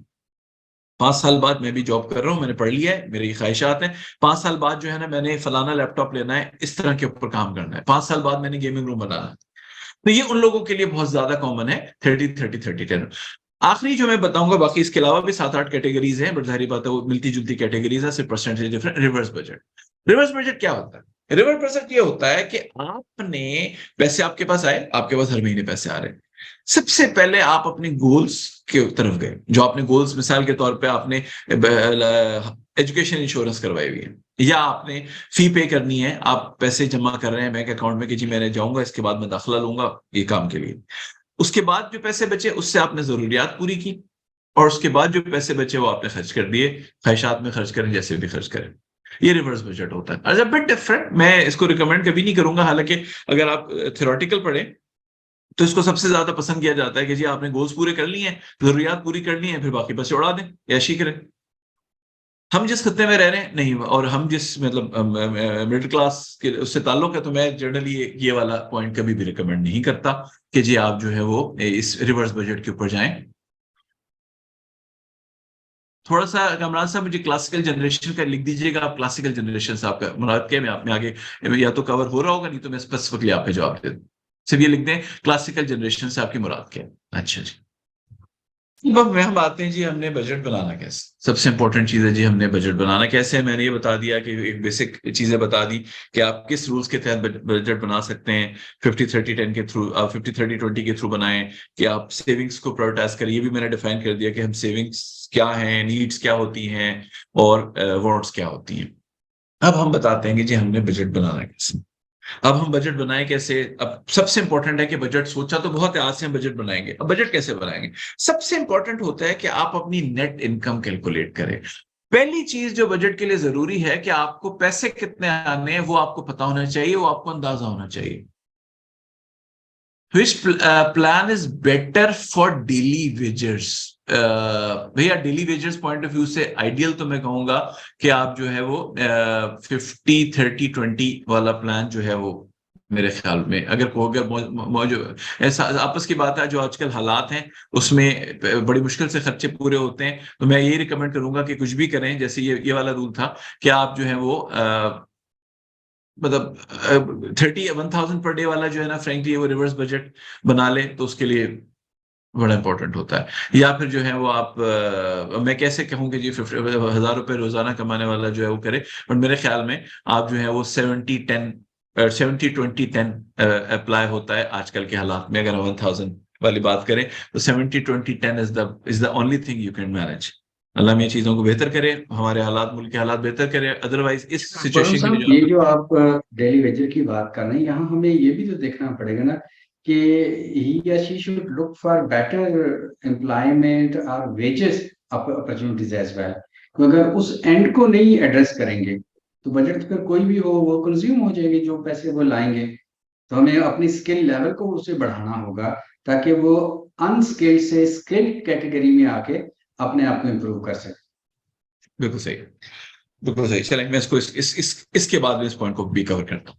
5 साल बाद मैं भी जॉब कर रहा हूँ, मैंने पढ़ लिया है, मेरी ख्वाहिशात हैं, 5 साल बाद जो है ना मैंने फलाना लैपटॉप लेना है, इस तरह के ऊपर काम करना है, 5 साल बाद मैंने गेमिंग रूम बनाना है। तो ये उन लोगों के लिए बहुत ज्यादा कॉमन है 30-30-30-10। आखिरी जो मैं बताऊंगा, बाकी इसके अलावा भी 7-8 कैटेगरीज हैं, बट जाहिर बात है वो मिलती जुलती कैटेगरीज है, सिर्फ percentage different. Reverse budget, reverse budget क्या होता है? रिवर्स बजट ये होता है कि आपने पैसे, आपके पास आए, आपके पास हर महीने पैसे आ रहे हैं, सबसे पहले आप अपने गोल्स के तरफ गए, जो आपने गोल्स, मिसाल के तौर पे आपने एजुकेशन इंश्योरेंस करवाई हुई है, या आपने फी पे करनी है, आप पैसे जमा कर रहे हैं बैंक अकाउंट में कि जी मैंने जाऊंगा, इसके बाद मैं दाखिला लूंगा ये काम के लिए। उसके बाद जो पैसे बचे उससे आपने जरूरियात पूरी की, और उसके बाद जो पैसे बचे वो आपने खर्च कर दिए, ख्वाहिशात में खर्च करें, जैसे भी खर्च करें। ये रिवर्स बजट होता है। अ बिट डिफरेंट, मैं इसको रिकमेंड कभी नहीं करूंगा, हालांकि अगर आप थ्योरेटिकल पढ़े तो इसको सबसे ज्यादा पसंद किया जाता है कि जी आपने गोल्स पूरे कर लिए हैं, जरूरियात पूरी करनी है, फिर बाकी पैसे उड़ा दें, ऐशी करें। हम जिस खत्ते में रह रहे हैं नहीं, और हम जिस मतलब मिडिल क्लास के उससे ताल्लुक है, तो मैं जनरली ये वाला पॉइंट कभी भी रिकमेंड नहीं करता कि जी आप जो है वो इस रिवर्स बजट के ऊपर जाएं। थोड़ा सा कमरान साहब मुझे क्लासिकल जनरेशन का लिख दीजिएगा, आप क्लासिकल जनरेशन से आपका मुराद क्या? मैं आप में आगे या तो कवर हो रहा होगा, नहीं तो मैं स्पेसिफिकली आप पे जवाब दे दूं। सिर्फ ये लिख दें क्लासिकल जनरेशन से आपकी मुराद क्या है। अच्छा जी, अब हम आते हैं जी हमने बजट बनाना कैसे। सबसे इंपॉर्टेंट चीज है जी हमने बजट बनाना कैसे है। मैंने ये बता दिया कि एक बेसिक चीजें बता दी कि आप किस रूल्स के तहत बजट बना सकते हैं। 50-30-10 के थ्रू, आप 50-30-20 के थ्रू बनाएं कि आप सेविंग्स को प्रायोरिटाइज करें। ये भी मैंने डिफाइन कर दिया कि हम सेविंग्स क्या है, नीड्स क्या होती हैं, और वांट्स क्या होती हैं। अब हम बताते हैं कि जी हमने बजट बनाना कैसे। अब हम बजट बनाएं कैसे? अब सबसे इंपॉर्टेंट है कि बजट सोचा तो बहुत है, आज से हम बजट बनाएंगे। अब बजट कैसे बनाएंगे? सबसे इंपॉर्टेंट होता है कि आप अपनी नेट इनकम कैलकुलेट करें। पहली चीज जो बजट के लिए जरूरी है कि आपको पैसे कितने आने हैं वो आपको पता होना चाहिए, वो आपको अंदाजा होना चाहिए। Which plan is better for daily wagers? भैया daily wagers point of view से आइडियल तो मैं कहूंगा कि आप जो है वो 50-30-20 वाला प्लान जो है वो, मेरे ख्याल में अगर ऐसा आपस की बात है, जो आजकल हालात हैं उसमें बड़ी मुश्किल से खर्चे पूरे होते हैं, तो मैं ये रिकमेंड करूंगा कि कुछ भी करें, जैसे ये वाला रूल था कि आप जो है वो मतलब 30-1000 पर डे वाला जो है ना, फ्रेंकली वो रिवर्स बजट बना ले तो उसके लिए बड़ा इंपॉर्टेंट होता है। या फिर जो है वो आप मैं कैसे कहूँगी जी 1000 रुपए रोजाना कमाने वाला जो है वो करे, बट मेरे ख्याल में आप जो है वो 70-20-10 अप्लाई होता है आजकल के हालात में। अगर 1000 वाली बात करें तो 70-20-10 is the only thing you can manage. अल्लाह में चीजों को बेहतर करे, हमारे हालात, मुल्क के हालात बेहतर करे, अदरवाइज इस वरुण सिचुएशन के साहब, लिए जो ये आप जो आप डेली वेजर की बात कर रहे हैं, यहाँ हमें ये भी तो देखना पड़ेगा ना कि ही या she should look for better employment और वेजेस अपॉर्चुनिटीज एज वेल। तो अगर उस एंड को नहीं एड्रेस करेंगे तो बजट फिर कोई भी हो वो कंज्यूम हो जाएगी, जो पैसे वो लाएंगे। तो हमें अपनी स्किल लेवल को उसे बढ़ाना होगा ताकि वो अनस्किल्ड से स्किल्ड कैटेगरी में आके अपने आप को इम्प्रूव कर सके। बिल्कुल सही, बिल्कुल सही। चलें, मैं इसको इसके बाद में इस पॉइंट को भी कवर करता हूँ।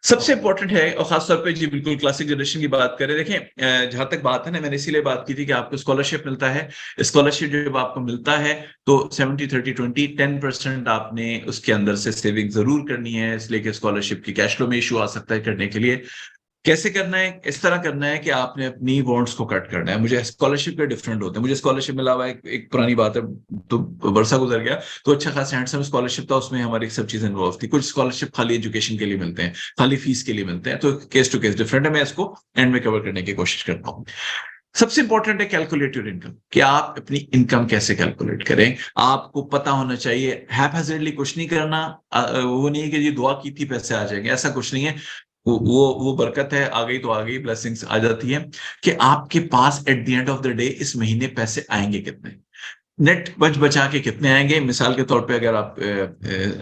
सबसे इंपॉर्टेंट है, और खासतौर पे जी बिल्कुल क्लासिक जनरेशन की बात करें, देखें जहां तक बात है ना, मैंने इसीलिए बात की थी कि आपको स्कॉलरशिप मिलता है। स्कॉलरशिप जब आपको मिलता है तो 70-30-20 10% आपने उसके अंदर से सेविंग जरूर करनी है, इसलिए कि स्कॉलरशिप की कैश फ्लो में इशू आ सकता है करने के लिए। कैसे करना है? इस तरह करना है कि आपने अपनी बॉन्ड्स को कट करना है। मुझे स्कॉलरशिप के डिफरेंट होते हैं, मुझे स्कॉलरशिप मिला हुआ है, एक पुरानी बात है, तो बरसा गुजर गया, तो अच्छा खासा हैंडसम स्कॉलरशिप था, उसमें हमारी सब चीजें इन्वॉल्व थी। कुछ स्कॉलरशिप खाली एजुकेशन के लिए मिलते हैं, खाली फीस के लिए मिलते हैं, तो केस टू केस डिफरेंट है। मैं इसको एंड में कवर करने की कोशिश करता हूँ। सबसे इंपॉर्टेंट है कैलकुलेट योर इनकम, कि आप अपनी इनकम कैसे कैलकुलेट करें। आपको पता होना चाहिए, हैपहैजर्डली कुछ नहीं करना। वो नहीं है कि ये दुआ की थी पैसे आ जाएंगे, ऐसा कुछ नहीं है। वो बरकत है, आ गई तो आ गई, ब्लेसिंग्स आ जाती है। कि आपके पास at the end of the day इस महीने पैसे आएंगे कितने, नेट बचा के कितने आएंगे। मिसाल के तौर पे अगर आप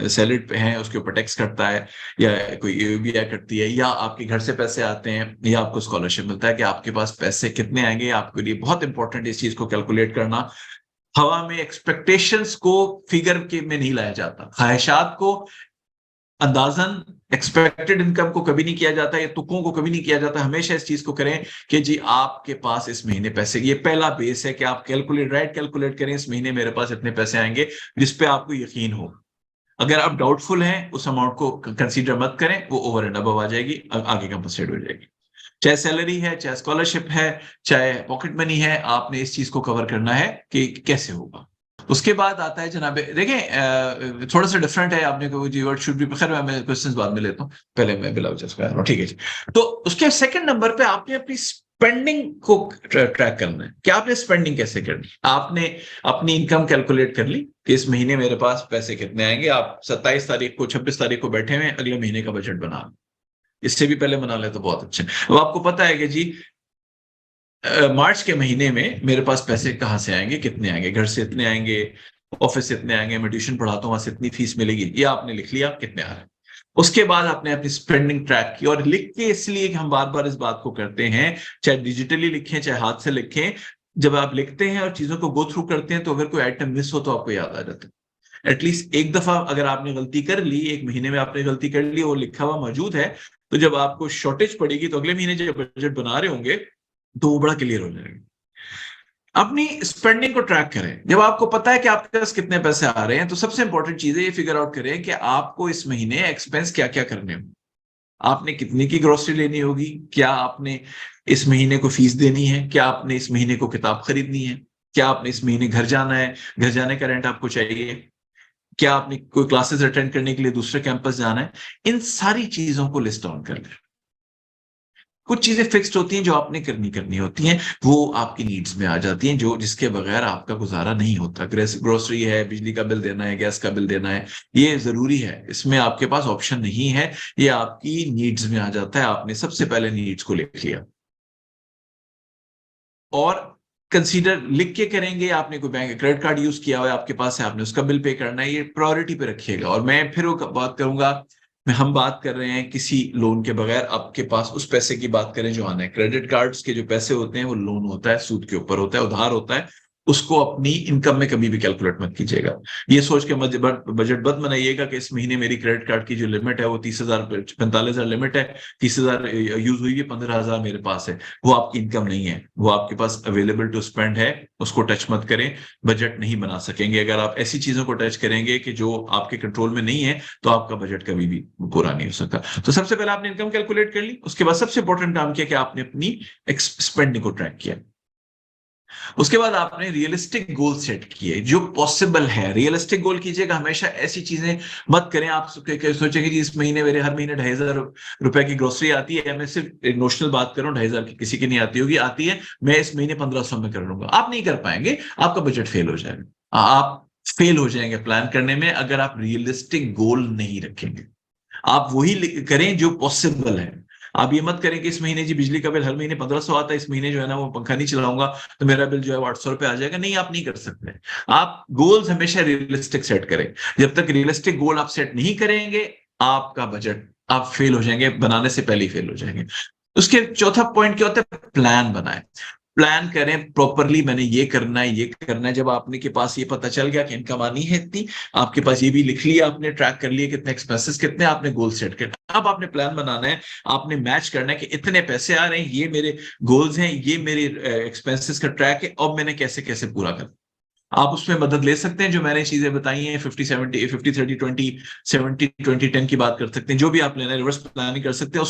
सैलरी पे हैं, उसके ऊपर टैक्स कटता है, या कोई यूबीआई कटती है, या आपके घर से पैसे आते हैं, या आपको स्कॉलरशिप मिलता है, कि आपके पास पैसे कितने आएंगे। आपके लिए बहुत इंपॉर्टेंट इस चीज को कैलकुलेट करना। हवा में एक्सपेक्टेशंस को फिगर के में नहीं लाया जाता, ख्वाहिशात को अंदाजन एक्सपेक्टेड इनकम को कभी नहीं किया जाता, या तुकों को कभी नहीं किया जाता। हमेशा इस चीज को करें कि जी आपके पास इस महीने पैसे, ये पहला बेस है कि आप कैलकुलेट करें, इस महीने मेरे पास इतने पैसे आएंगे, जिसपे आपको यकीन हो। अगर आप डाउटफुल हैं, उस अमाउंट को कंसीडर मत करें, वो ओवर एंड अबव आ जाएगी, आगे कंपनसेट हो जाएगी। चाहे सैलरी है, चाहे स्कॉलरशिप है, चाहे पॉकेट मनी है, आपने इस चीज को कवर करना है कि कैसे होगा। उसके बाद आता है जनाब, देखें थोड़ा सा डिफरेंट है, आपने कहा जी वर्ड शुड बी, खैर मैं क्वेश्चंस बाद में लेता हूँ, पहले मैं बिला वजह, ठीक है जी। तो उसके सेकंड नंबर पे आपने अपनी स्पेंडिंग को ट्रैक करना है कि आपने स्पेंडिंग कैसे करनी। आपने अपनी इनकम कैलकुलेट कर ली कि इस महीने मेरे पास पैसे कितने आएंगे। आप 27 तारीख को 26 तारीख को बैठे हुए अगले महीने का बजट बना, इससे भी पहले बना ले तो बहुत अच्छे। अब आपको पता है कि जी मार्च के महीने में मेरे पास पैसे कहाँ से आएंगे, कितने आएंगे, घर से इतने आएंगे, ऑफिस से इतने आएंगे, मैं ट्यूशन पढ़ाता हूँ वहां से इतनी फीस मिलेगी, ये आपने लिख लिया कितने आ रहे हैं। उसके बाद आपने अपनी स्पेंडिंग ट्रैक की, और लिख के, इसलिए हम बार बार इस बात को करते हैं, चाहे डिजिटली लिखें चाहे हाथ से लिखें, जब आप लिखते हैं और चीजों को गो थ्रू करते हैं तो अगर कोई आइटम मिस हो तो आपको याद आ जाता है। एटलीस्ट एक दफा अगर आपने गलती कर ली, एक महीने में आपने गलती कर ली, वो लिखा हुआ मौजूद है, तो जब आपको शॉर्टेज पड़ेगी तो अगले महीने जब बजट बना रहे होंगे तो वो बड़ा क्लियर हो जाएगा। अपनी स्पेंडिंग को ट्रैक करें। जब आपको पता है कि आपके पास कितने पैसे आ रहे हैं, तो सबसे इंपॉर्टेंट चीज है ये फिगर आउट करें कि आपको इस महीने एक्सपेंस क्या क्या करने होंगे। आपने कितने की ग्रोसरी लेनी होगी, क्या आपने इस महीने को फीस देनी है, क्या आपने इस महीने को किताब खरीदनी है, क्या आपने इस महीने घर जाना है, घर जाने का रेंट आपको चाहिए, क्या आपने कोई क्लासेस अटेंड करने के लिए दूसरे कैंपस जाना है। इन सारी चीजों को लिस्ट डाउन कर लें। कुछ चीजें फिक्स्ड होती हैं जो आपने करनी होती हैं, वो आपकी नीड्स में आ जाती हैं, जो जिसके बगैर आपका गुजारा नहीं होता। ग्रोसरी है, बिजली का बिल देना है, गैस का बिल देना है, ये जरूरी है, इसमें आपके पास ऑप्शन नहीं है, ये आपकी नीड्स में आ जाता है। आपने सबसे पहले नीड्स को लिख लिया, और कंसीडर लिख के करेंगे, आपने कोई बैंक क्रेडिट कार्ड यूज किया हुआ है आपके पास है, आपने उसका बिल पे करना है, ये प्रायोरिटी पे रखिएगा। और मैं फिर वो बात करूंगा, हम बात कर रहे हैं किसी लोन के बगैर आपके पास उस पैसे की बात करें जो आना है। क्रेडिट कार्ड्स के जो पैसे होते हैं वो लोन होता है, सूद के ऊपर होता है, उधार होता है, उसको अपनी इनकम में कभी भी कैलकुलेट मत कीजिएगा। ये सोच के बजट मत बनाइएगा कि इस महीने मेरी क्रेडिट कार्ड की जो लिमिट है वो 30,000 45,000 लिमिट है, 30,000 यूज हुई है, 15,000 मेरे पास है। वो आपकी इनकम नहीं है, वो आपके पास अवेलेबल टू स्पेंड है, उसको टच मत करें। बजट नहीं बना सकेंगे अगर आप ऐसी चीजों को टच करेंगे कि जो आपके कंट्रोल में नहीं है, तो आपका बजट कभी भी पूरा नहीं हो सकता। तो सबसे पहले आपने इनकम कैलकुलेट कर ली, उसके बाद सबसे इंपॉर्टेंट काम किया कि आपने अपनी स्पेंडिंग को ट्रैक किया। उसके बाद आपने रियलिस्टिक गोल सेट किए जो पॉसिबल है। रियलिस्टिक गोल कीजिएगा, हमेशा ऐसी चीजें मत करें आप सोचेंगे जी इस महीने मेरे हर महीने 2,500 रुपए की ग्रोसरी आती है, मैं सिर्फ इमोशनल बात करूं, 2,500 की किसी की नहीं आती होगी, आती है, मैं इस महीने 1,500 में कर लूंगा। आप नहीं कर पाएंगे, आपका बजट फेल हो जाएगा, आप फेल हो जाएंगे प्लान करने में अगर आप रियलिस्टिक गोल नहीं रखेंगे। आप वही करें जो पॉसिबल है। आप ये मत करें कि इस महीने जी बिजली का बिल हर महीने 1,500 आता है, इस महीने जो है ना वो पंखा नहीं चलाऊंगा तो मेरा बिल जो है 800 रुपए आ जाएगा। नहीं, आप नहीं कर सकते। आप गोल्स हमेशा रियलिस्टिक सेट करें। जब तक रियलिस्टिक गोल आप सेट नहीं करेंगे, आपका बजट आप फेल हो जाएंगे, बनाने से पहले ही फेल हो जाएंगे। उसके चौथा पॉइंट क्या होता है, प्लान बनाए। प्लान करें प्रॉपरली, मैंने ये करना है, ये करना है। जब आपने के पास ये पता चल गया कि इनकम आनी है इतनी, आपके पास ये भी लिख लिया, आपने ट्रैक कर लिया कितने एक्सपेंसेस कितने, आपने गोल सेट कर, अब आपने प्लान बनाना है, आपने मैच करना है कि इतने पैसे आ रहे हैं, ये मेरे गोल्स हैं, ये मेरे एक्सपेंसेस का ट्रैक है, अब मैंने कैसे कैसे पूरा करना। आप उसमें मदद ले सकते हैं, जो मैंने चीजें बताई हैं 50-70 50-30-20 70-20-10 की बात कर सकते हैं, जो भी आप लेना है रिवर्स प्लानिंग कर सकते हैं।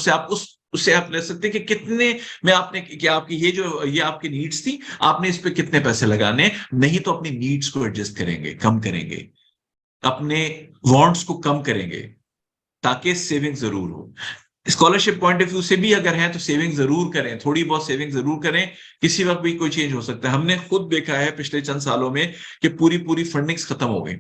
उससे आप ले सकते हैं कि कितने में आपने, क्या आपकी ये आपकी नीड्स थी, आपने इस पे कितने पैसे लगाने, नहीं तो अपनी नीड्स को एडजस्ट करेंगे, कम करेंगे, अपने वांट्स को कम करेंगे, ताकि सेविंग जरूर हो। स्कॉलरशिप पॉइंट ऑफ व्यू से भी अगर है तो सेविंग जरूर करें, थोड़ी बहुत सेविंग जरूर करें, किसी वक्त भी कोई चेंज हो सकता है। हमने खुद देखा है पिछले चंद सालों में कि पूरी पूरी फंडिंग्स खत्म हो गई।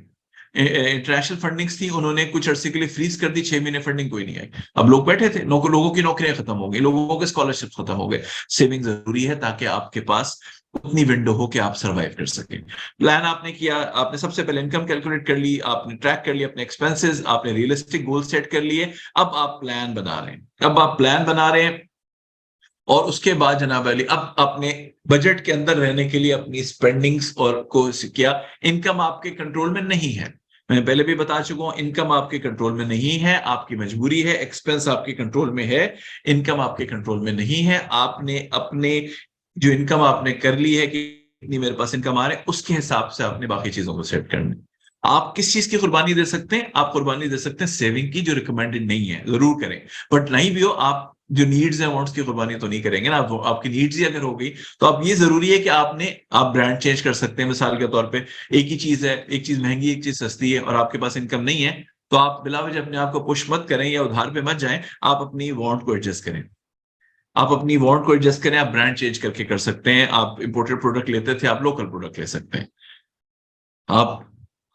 इंटरनेशनल फंडिंग्स थी, उन्होंने कुछ अरसे के लिए फ्रीज कर दी, 6 महीने फंडिंग कोई नहीं आई। अब लोग बैठे थे, लोगों की नौकरियां खत्म हो गई, लोगों के स्कॉलरशिप खत्म हो गए। सेविंग जरूरी है ताकि आपके पास उतनी विंडो हो कि आप सर्वाइव कर सकें। प्लान आपने किया, आपने सबसे पहले इनकम कैलकुलेट कर ली, आपने ट्रैक कर लिया अपने एक्सपेंसेस, आपने रियलिस्टिक गोल सेट कर लिए। अब आप प्लान बना रहे हैं, और उसके बाद जनाब अली अब अपने बजट के अंदर रहने के लिए अपनी स्पेंडिंग्स और को किया। इनकम आपके कंट्रोल में नहीं है, मैं पहले भी बता चुका हूं, इनकम आपके कंट्रोल में नहीं है, आपकी मजबूरी है। एक्सपेंस आपके कंट्रोल में है, इनकम आपके कंट्रोल में नहीं है। आपने अपने जो इनकम आपने कर ली है कि इतनी मेरे पास इनकम आ रही है, उसके हिसाब से आपने बाकी चीजों को सेट करना है। आप किस चीज की कुर्बानी दे सकते हैं, आप कुर्बानी दे सकते हैं सेविंग की, जो रिकमेंडेड नहीं है, जरूर करें, बट नहीं भी हो आप जो नीड्स है वांट्स की कुर्बानी तो नहीं करेंगे ना। आपकी नीड्स ही अगर हो गई तो अब ये जरूरी है कि आप ब्रांड चेंज कर सकते हैं। मिसाल के तौर पे एक ही चीज है, एक चीज महंगी एक चीज सस्ती है, और आपके पास इनकम नहीं है, तो आप बिलावज अपने आप को पुश मत करें या उधार पे मत जाएं, आप अपनी वांट को एडजस्ट करें। आप अपनी वांट को एडजस्ट करें, आप ब्रांड चेंज करके कर सकते हैं। आप इंपोर्टेड प्रोडक्ट लेते थे, आप लोकल प्रोडक्ट ले सकते हैं। आप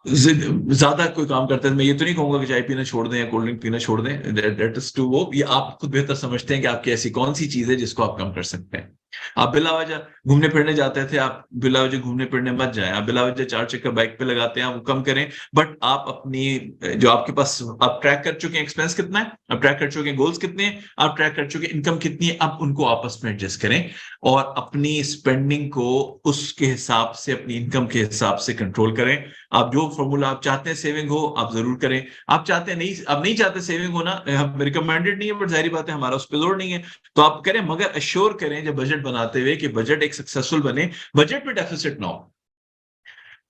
ज्यादा कोई काम करते हैं, मैं ये तो नहीं कहूंगा कि चाय पीना छोड़ दें या कोल्ड ड्रिंक पीना छोड़ दें, दैट इज टू वो, ये आप खुद बेहतर समझते हैं कि आपकी ऐसी कौन सी चीज है जिसको आप कम कर सकते हैं। आप बिलावजह घूमने फिरने जाते थे, आप बिलावजह घूमने फिरने मत जाएं। आप बिलावजह 4 चक्कर बाइक पे लगाते हैं, आप वो कम करें। बट आप अपनी जो आपके पास, आप ट्रैक कर चुके हैं एक्सपेंस कितना है, आप ट्रैक कर चुके हैं गोल्स कितने हैं, आप ट्रैक कर चुके हैं इनकम कितनी है, आप उनको आपस में एडजस्ट करें और अपनी स्पेंडिंग को उसके हिसाब से, अपनी इनकम के हिसाब से कंट्रोल करें। आप जो फॉर्मूला आप चाहते हैं सेविंग हो, आप जरूर करें। आप चाहते हैं नहीं, आप नहीं चाहते सेविंग होना, रिकमेंडेड नहीं है, बट जाहिर बात है हमारा उस पर जोर नहीं है, तो आप करें, मगर अश्योर करें जब बजट बनाते हुए कि बजट एक सक्सेसफुल बने, बजट में डेफिसिट ना हो।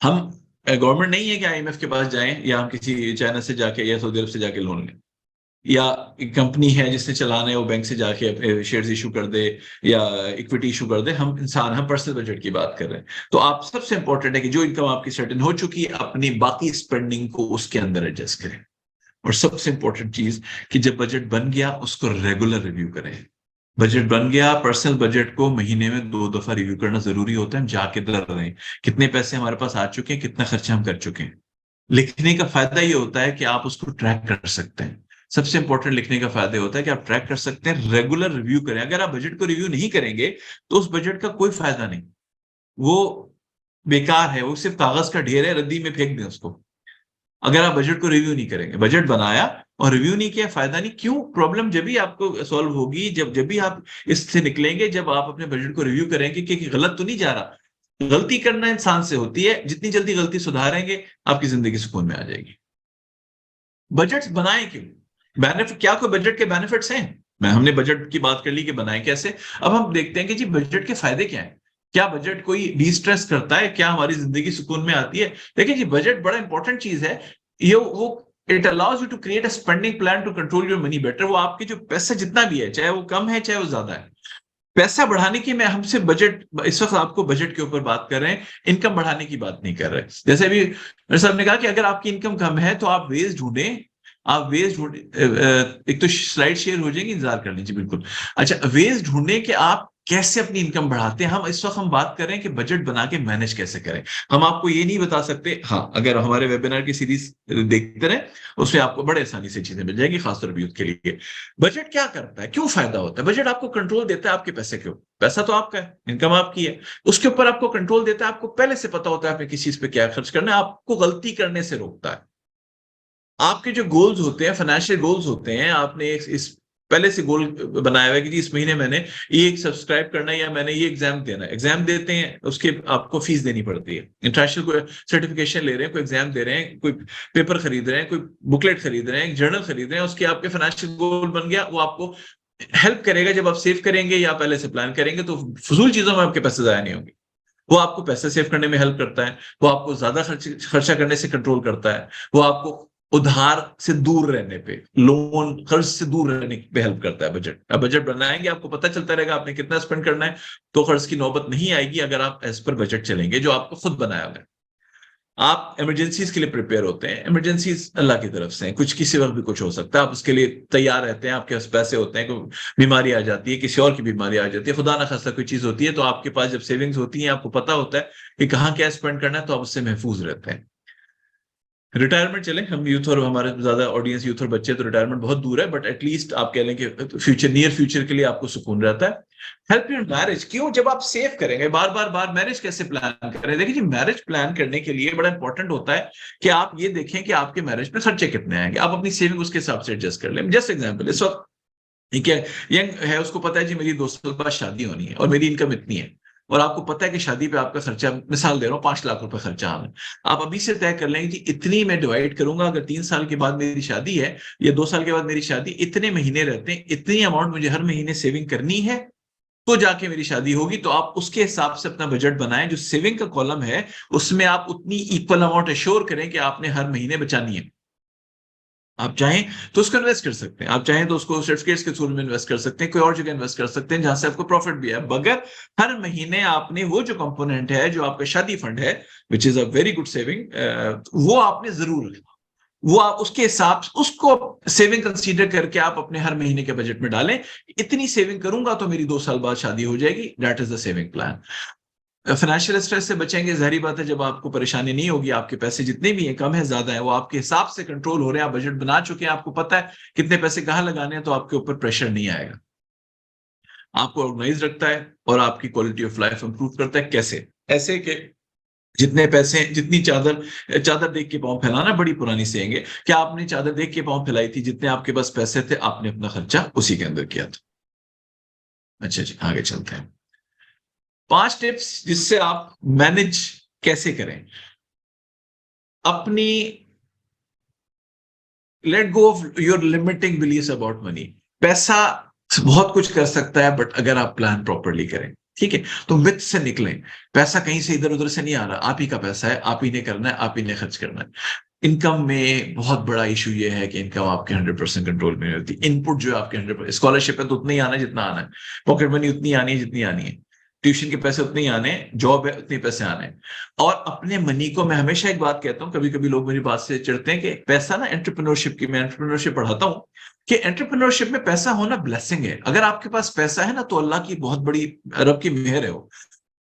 हम गवर्नमेंट नहीं है कि आईएमएफ के पास जाएं, या हम किसी चाइना से जाके या सऊदी अरब से जाके लोन लें, या कंपनी है जिसने चलाना है वो बैंक से जाके शेयर्स इशू कर दे या इक्विटी इशू कर दे। हम पर्सनल बजट की बात कर रहे हैं। तो आप सबसे इंपॉर्टेंट है कि जो इनकम आपकी सर्टेन हो चुकी है, अपनी बाकी स्पेंडिंग को उसके अंदर एडजस्ट करें। और सबसे इंपॉर्टेंट चीज कि जब बजट बन गया उसको रेगुलर रिव्यू करें। बजट बन गया, पर्सनल बजट को महीने में 2 दफा रिव्यू करना जरूरी होता है। हम जाके दर रहे हैं कितने पैसे हमारे पास आ चुके हैं, कितना खर्चा हम कर चुके हैं। लिखने का फायदा ये होता है कि आप उसको ट्रैक कर सकते हैं। सबसे इंपॉर्टेंट लिखने का फायदा होता है कि आप ट्रैक कर सकते हैं, रेगुलर रिव्यू करें। अगर आप बजट को रिव्यू नहीं करेंगे तो उस बजट का कोई फायदा नहीं। वो बेकार है, वो सिर्फ कागज का ढेर है, रद्दी में फेंक दें उसको। अगर आप बजट को रिव्यू नहीं करेंगे, बजट बनाया और रिव्यू नहीं किया, फायदा नहीं। क्यों? प्रॉब्लम जब भी आपको सॉल्व होगी, जब भी आप इससे निकलेंगे, जब आप अपने बजट को रिव्यू करेंगे कि गलत तो नहीं जा रहा। गलती करना इंसान से होती है, जितनी जल्दी गलती सुधारेंगे आपकी जिंदगी सुकून में आ जाएगी। बजट बनाए क्यों? बेनिफिट क्या, कोई बजट के बेनिफिट्स हैं? हमने बजट की बात कर ली कि बनाए कैसे। अब हम देखते हैं कि जी बजट के फायदे क्या हैं। क्या बजट कोई डिस्ट्रेस करता है? क्या हमारी जिंदगी सुकून में आती है? देखिए जी, बजट बड़ा इंपॉर्टेंट चीज है। ये वो it allows you to create a spending plan to control your money better. वो आपके जो पैसा जितना भी है, चाहे वो कम है चाहे वो ज्यादा है, पैसा बढ़ाने की मैं हमसे बजट, इस वक्त आपको बजट के ऊपर बात कर रहे हैं, इनकम बढ़ाने की बात नहीं कर रहे। जैसे अभी मेरे साहब ने कहा कि अगर आपकी इनकम कम है तो आप वेज ढूंढें, आप वेज ढूंढे। एक तो स्लाइड शेयर हो जाएगी, इंतजार कर लीजिए बिल्कुल। अच्छा, वेज ढूंढे कि आप कैसे अपनी इनकम बढ़ाते हैं। हम इस वक्त हम बात कर रहे हैं कि बजट बना के मैनेज कैसे करें। हम आपको ये नहीं बता सकते। हाँ, अगर हमारे वेबिनार की सीरीज देखते रहे, उसमें आपको बड़े आसानी से चीजें मिल जाएगी, खासतौर पर यूथ के लिए। बजट क्या करता है, क्यों फायदा होता है? बजट आपको कंट्रोल देता है आपके पैसे के ऊपर। पैसा तो आपका है, इनकम आपकी है, उसके ऊपर आपको कंट्रोल देता है। आपको पहले से पता होता है आपने किस चीज पे क्या खर्च करना है, आपको गलती करने से रोकता है। आपके जो गोल्स होते हैं, फाइनेंशियल गोल्स होते हैं, आपने इस पहले से गोल बनाया हुआ है कि जी इस महीने मैंने ये सब्सक्राइब करना है या मैंने ये एग्जाम देना है। एग्जाम देते हैं, उसके आपको फीस देनी पड़ती है। इंटरनेशनल कोई सर्टिफिकेशन ले रहे हैं, कोई एग्जाम दे रहे हैं, कोई पेपर खरीद रहे हैं, कोई बुकलेट खरीद रहे हैं, जर्नल खरीद रहे हैं, उसके आपके फाइनेंशियल गोल बन गया। वो आपको हेल्प करेगा जब आप सेव करेंगे या पहले से प्लान करेंगे, तो फजूल चीजों में आपके पैसे जाया नहीं होंगे। वो आपको पैसे सेव करने में हेल्प करता है, वो आपको ज्यादा खर्चा करने से कंट्रोल करता है, वो आपको उधार से दूर रहने पे, लोन कर्ज से दूर रहने पे हेल्प करता है बजट। अब बजट बनाएंगे, आपको पता चलता रहेगा आपने कितना स्पेंड करना है, तो कर्ज की नौबत नहीं आएगी अगर आप एज पर बजट चलेंगे जो आपको खुद बनाया हुआ है। आप इमरजेंसीज के लिए प्रिपेयर होते हैं। इमरजेंसीज अल्लाह की तरफ से हैं, कुछ किसी वक्त भी कुछ हो सकता है, आप उसके लिए तैयार रहते हैं। आपके पास पैसे होते हैं, कोई बीमारी आ जाती है, किसी और की बीमारी आ जाती है, खुदा ना खास्ता कोई चीज होती है, तो आपके पास जब सेविंग्स होती हैं, आपको पता होता है कि कहाँ क्या स्पेंड करना है, तो आप उससे महफूज रहते हैं। रिटायरमेंट चले, हम यूथ और हमारे ज्यादा ऑडियंस यूथ और बच्चे, तो रिटायरमेंट बहुत दूर है, बट एटलीस्ट आप कह लें कि फ्यूचर, नियर फ्यूचर के लिए आपको सुकून रहता है। Help your marriage. क्यों? जब आप सेव करेंगे बार मैरिज कैसे प्लान करें। देखिए जी, मैरिज प्लान करने के लिए बड़ा इंपॉर्टेंट होता है कि आप ये देखें कि आपके मैरिज में खर्चे कितने आएंगे, आप अपनी सेविंग उसके हिसाब से एडजस्ट कर लें। जस्ट एग्जाम्पल, इस वक्त ठीक है, यंग है, उसको पता है जी मेरी 2 साल बाद शादी होनी है और मेरी इनकम इतनी है, और आपको पता है कि शादी पे आपका खर्चा, मिसाल दे रहा हूँ, 5 लाख रुपए खर्चा आना है। आप अभी से तय कर लेंगे कि इतनी मैं डिवाइड करूंगा, अगर 3 साल के बाद मेरी शादी है या 2 साल के बाद मेरी शादी, इतने महीने रहते हैं, इतनी अमाउंट मुझे हर महीने सेविंग करनी है, तो जाके मेरी शादी होगी। तो आप उसके हिसाब से अपना बजट बनाएं। जो सेविंग का कॉलम है उसमें आप उतनी इक्वल अमाउंट एश्योर करें कि आपने हर महीने बचानी है। आप चाहें तो उसको इन्वेस्ट कर सकते हैं, आप चाहें तो उसको सर्टिफिकेट्स के थ्रू में इन्वेस्ट कर सकते हैं, कोई और जगह इन्वेस्ट कर सकते हैं जहां से आपको प्रॉफिट भी है, मगर हर महीने आपने वो जो कंपोनेंट है, जो आपका शादी फंड है, which is a very good saving, वो आपने जरूर रखना। वो आप उसके हिसाब से उसको सेविंग कंसीडर करके आप अपने हर महीने के बजट में डालें। इतनी सेविंग करूंगा तो मेरी 2 साल बाद शादी हो जाएगी। That is the saving plan. Financial stress से बचेंगे, जाहिर बात है, जब आपको परेशानी नहीं होगी, आपके पैसे जितने भी हैं, कम है ज्यादा है, वो आपके हिसाब से कंट्रोल हो रहे हैं, आप बजट बना चुके हैं, आपको पता है कितने पैसे कहाँ लगाने हैं, तो आपके ऊपर प्रेशर नहीं आएगा। आपको ऑर्गेनाइज रखता है और आपकी क्वालिटी ऑफ लाइफ इंप्रूव करता है। कैसे? ऐसे कि जितने पैसे, जितनी चादर, चादर देख के पांव फैलाना बड़ी पुरानी सेइंग है। क्या आपने चादर देख के पांव फैलाई थी? जितने आपके पास पैसे थे, आपने अपना खर्चा उसी के अंदर किया था। अच्छा जी, आगे चलते हैं। 5 टिप्स जिससे आप मैनेज कैसे करें अपनी, let go of your limiting beliefs about money. पैसा बहुत कुछ कर सकता है, बट अगर आप प्लान प्रॉपरली करें, ठीक है, तो मिथ से निकलें। पैसा कहीं से इधर उधर से नहीं आ रहा, आप ही का पैसा है, आप ही ने करना है, आप ही ने खर्च करना है। इनकम में बहुत बड़ा इशू ये है कि इनकम आपके 100% कंट्रोल में नहीं होती। इनपुट जो है आपके 100%, स्कॉलरशिप है तो उतना ही आना है जितना आना है, पॉकेट मनी उतनी आनी है जितनी आनी है, ट्यूशन के पैसे उतने ही आने, जॉब है उतने पैसे आने। और अपने मनी को, मैं हमेशा एक बात कहता हूं, कभी कभी लोग मेरी बात से चिढ़ते हैं कि पैसा ना, एंटरप्रेन्योरशिप की, मैं एंटरप्रेन्योरशिप पढ़ाता हूं कि एंटरप्रेन्योरशिप में पैसा होना ब्लेसिंग है। अगर आपके पास पैसा है ना, तो अल्लाह की बहुत बड़ी, रब की मेहर है। वो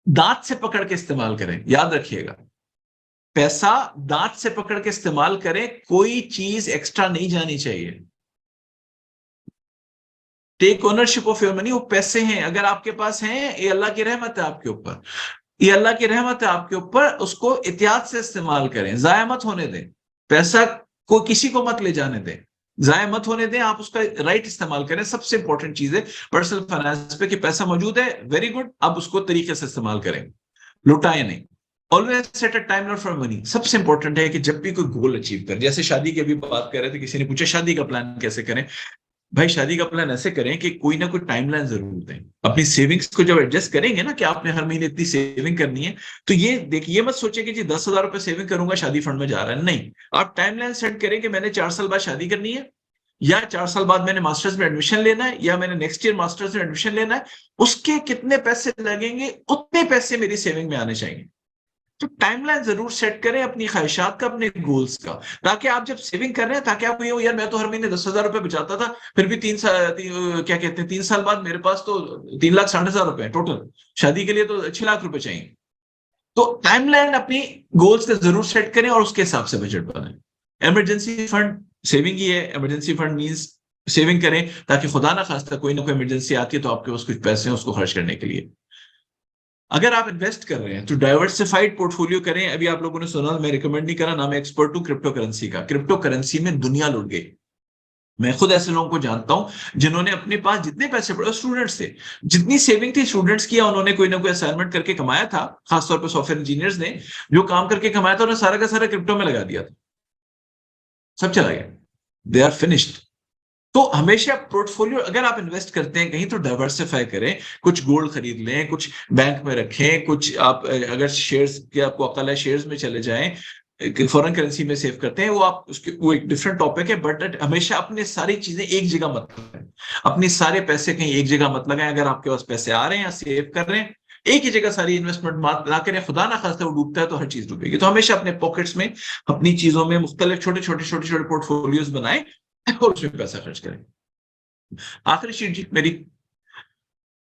दांत से पकड़ के इस्तेमाल करें, याद रखिएगा, पैसा दांत से पकड़ के इस्तेमाल करें, कोई चीज एक्स्ट्रा नहीं जानी चाहिए। Take ownership of your money. वो पैसे हैं, अगर आपके पास हैं, ये अल्लाह की रहमत है आपके ऊपर। ये अल्लाह की रहमत है आपके ऊपर, उसको एहतियात से इस्तेमाल करें, जाया मत होने दें। पैसा को किसी को मत ले जाने दें, जाया मत होने दें, आप उसका राइट इस्तेमाल करें। सबसे इंपॉर्टेंट चीज है पर्सनल फाइनेंस पे कि पैसा मौजूद है, वेरी गुड, आप उसको तरीके से इस्तेमाल करें, लुटाए नहीं। Always set a time for money. सबसे इंपॉर्टेंट है कि जब भी कोई गोल अचीव करें, जैसे शादी की अभी बात कर रहे थे, किसी ने पूछा शादी का प्लान कैसे करें। भाई शादी का प्लान ऐसे करें कि कोई ना कोई टाइमलाइन जरूर दें। अपनी सेविंग्स को जब एडजस्ट करेंगे ना कि आपने हर महीने इतनी सेविंग करनी है, तो ये देखिए, ये मत सोचे कि जी 10,000 रुपए सेविंग करूंगा शादी फंड में जा रहा है, नहीं। आप टाइमलाइन सेट करें कि मैंने 4 साल बाद शादी करनी है, या 4 साल बाद मैंने मास्टर्स में एडमिशन लेना है, या मैंने नेक्स्ट ईयर मास्टर्स में एडमिशन लेना है, उसके कितने पैसे लगेंगे उतने पैसे मेरी सेविंग में आने चाहिए। तो टाइमलाइन जरूर सेट करें अपनी ख्वाहिशात का, अपने गोल्स का, ताकि आप जब सेविंग कर रहे हैं, ताकि आपको ये हो यार मैं तो हर महीने 10,000 रुपए बचाता था, फिर भी 3 साल बाद मेरे पास तो 3,60,000 रुपए टोटल, शादी के लिए तो 6 लाख रुपए चाहिए। तो टाइमलाइन अपनी गोल्स का जरूर सेट करें और उसके हिसाब से बजट बनाएं। इमरजेंसी फंड सेविंग ही है, इमरजेंसी फंड मींस सेविंग करें ताकि खुदा ना खास्ता कोई ना कोई इमरजेंसी आती है तो आपके पास कुछ पैसे हैं उसको खर्च करने के लिए। अगर आप इन्वेस्ट कर रहे हैं तो डाइवर्सिफाइड पोर्टफोलियो करें। अभी आप लोगों ने सुना, मैं रिकमेंड नहीं करा ना, मैं एक्सपर्ट हूं क्रिप्टो करेंसी का। क्रिप्टो करेंसी में दुनिया लुट गई। मैं खुद ऐसे लोगों को जानता हूं जिन्होंने अपने पास जितने पैसे पड़े, स्टूडेंट्स थे, जितनी सेविंग थी स्टूडेंट्स की, उन्होंने कोई ना कोई असाइनमेंट करके कमाया था, खासतौर पर सॉफ्टवेयर इंजीनियर्स ने जो काम करके कमाया था, उन्होंने सारा का सारा क्रिप्टो में लगा दिया था, सब चला गया, दे आर फिनिश्ड। तो हमेशा पोर्टफोलियो अगर आप इन्वेस्ट करते हैं कहीं तो डाइवर्सिफाई करें, कुछ गोल्ड खरीद लें, कुछ बैंक में रखें, कुछ आप अगर शेयर्स के आपको अकल है शेयर्स में चले जाएं, फॉरेन करेंसी में सेव करते हैं, वो आप उसके वो एक डिफरेंट टॉपिक है, बट हमेशा अपने सारी चीजें एक जगह मत लगाएं, अपने सारे पैसे कहीं एक जगह मत लगाएं। अगर आपके पास पैसे आ रहे हैं या सेव कर रहे हैं, एक ही जगह सारी इन्वेस्टमेंट मत ना करें, खुदा ना खास्ता वो डूबता है तो हर चीज डूबेगी। तो हमेशा अपने पॉकेट्स में अपनी चीजों में मुख्तलिफ छोटे छोटे पोर्टफोलियोज बनाएं और उसमें पैसा खर्च करें। आखिरी चीज जी मेरी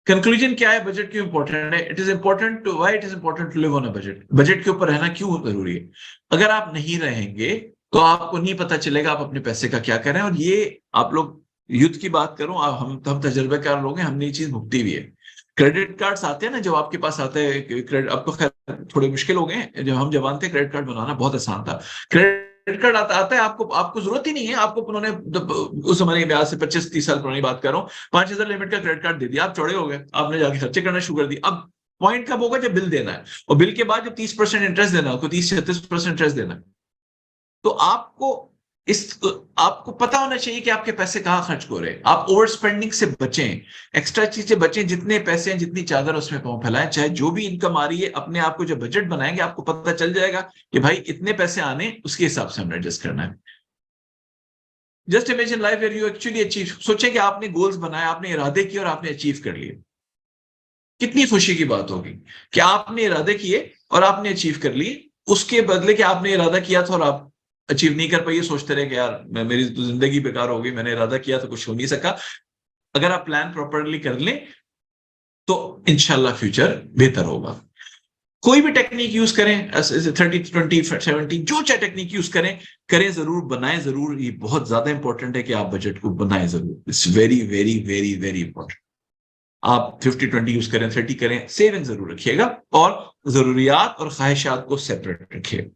कंक्लूजन क्या है, बजट क्यों इंपॉर्टेंट है? It is important to why it is important to live on a budget. Budget के ऊपर रहना क्यों जरूरी है? अगर आप नहीं रहेंगे तो आपको नहीं पता चलेगा आप अपने पैसे का क्या करें। और ये आप लोग यूथ की बात करूं, हम तजर्बेकार लोग हैं, हमने ये चीज भुगती हुई है। क्रेडिट कार्ड्स आते हैं ना, जब आपके पास आते हैं क्रेडिट, अब तो खैर थोड़े मुश्किल हो गए हैं, जब हम जवान थे क्रेडिट कार्ड बनाना बहुत आसान था। क्रेडिट कार्ड आता है, आपको जरूरत ही नहीं है, आपको उन्होंने उस जमाने में आज से 25-30 साल पुरानी बात कर रहा हूँ, 5,000 लिमिट का क्रेडिट कार्ड दे दिया, आप चौड़े हो गए, आपने जाके खर्चे करना शुरू कर दिया। अब पॉइंट कब होगा? जब बिल देना है, और बिल के बाद जब 30% इंटरेस्ट देना है, 30-36% इंटरेस्ट देना है, तो आपको पता होना चाहिए कि आपके पैसे कहाँ खर्च हो रहे हैं। आप ओवर स्पेंडिंग से बचें, एक्स्ट्रा चीज से बचें, जितने पैसे हैं जितनी चादर उसमें पांव फैलाएं। चाहे जो भी इनकम आ रही है, अपने आप को जब बजट बनाएंगे आपको पता चल जाएगा कि भाई इतने पैसे आने, उसके हिसाब से हमने एडजस्ट करना है। Just imagine life where you actually achieve. सोचें कि आपने गोल्स बनाए, आपने इरादे किए और आपने अचीव कर लिए, कितनी खुशी की बात होगी कि आपने इरादे किए और आपने अचीव कर लिए, उसके बदले कि आपने इरादा किया था और आप अचीव नहीं कर पाइए, सोचते रहे कि यार मेरी तो जिंदगी बेकार हो गई, मैंने इरादा किया तो कुछ हो नहीं सका। अगर आप प्लान प्रॉपरली कर लें तो इंशाल्लाह फ्यूचर बेहतर होगा। कोई भी टेक्निक यूज करें, 30-20-70, जो चाहे टेक्निक यूज करें जरूर, बनाएं जरूर। ये बहुत ज्यादा इंपॉर्टेंट है कि आप बजट को बनाएं जरूर। It's very very very very important. आप 50-20 यूज करें, 30 करें, सेविंग जरूर रखिएगा और जरूरियात और ख्वाहिशात को सेपरेट रखिएगा।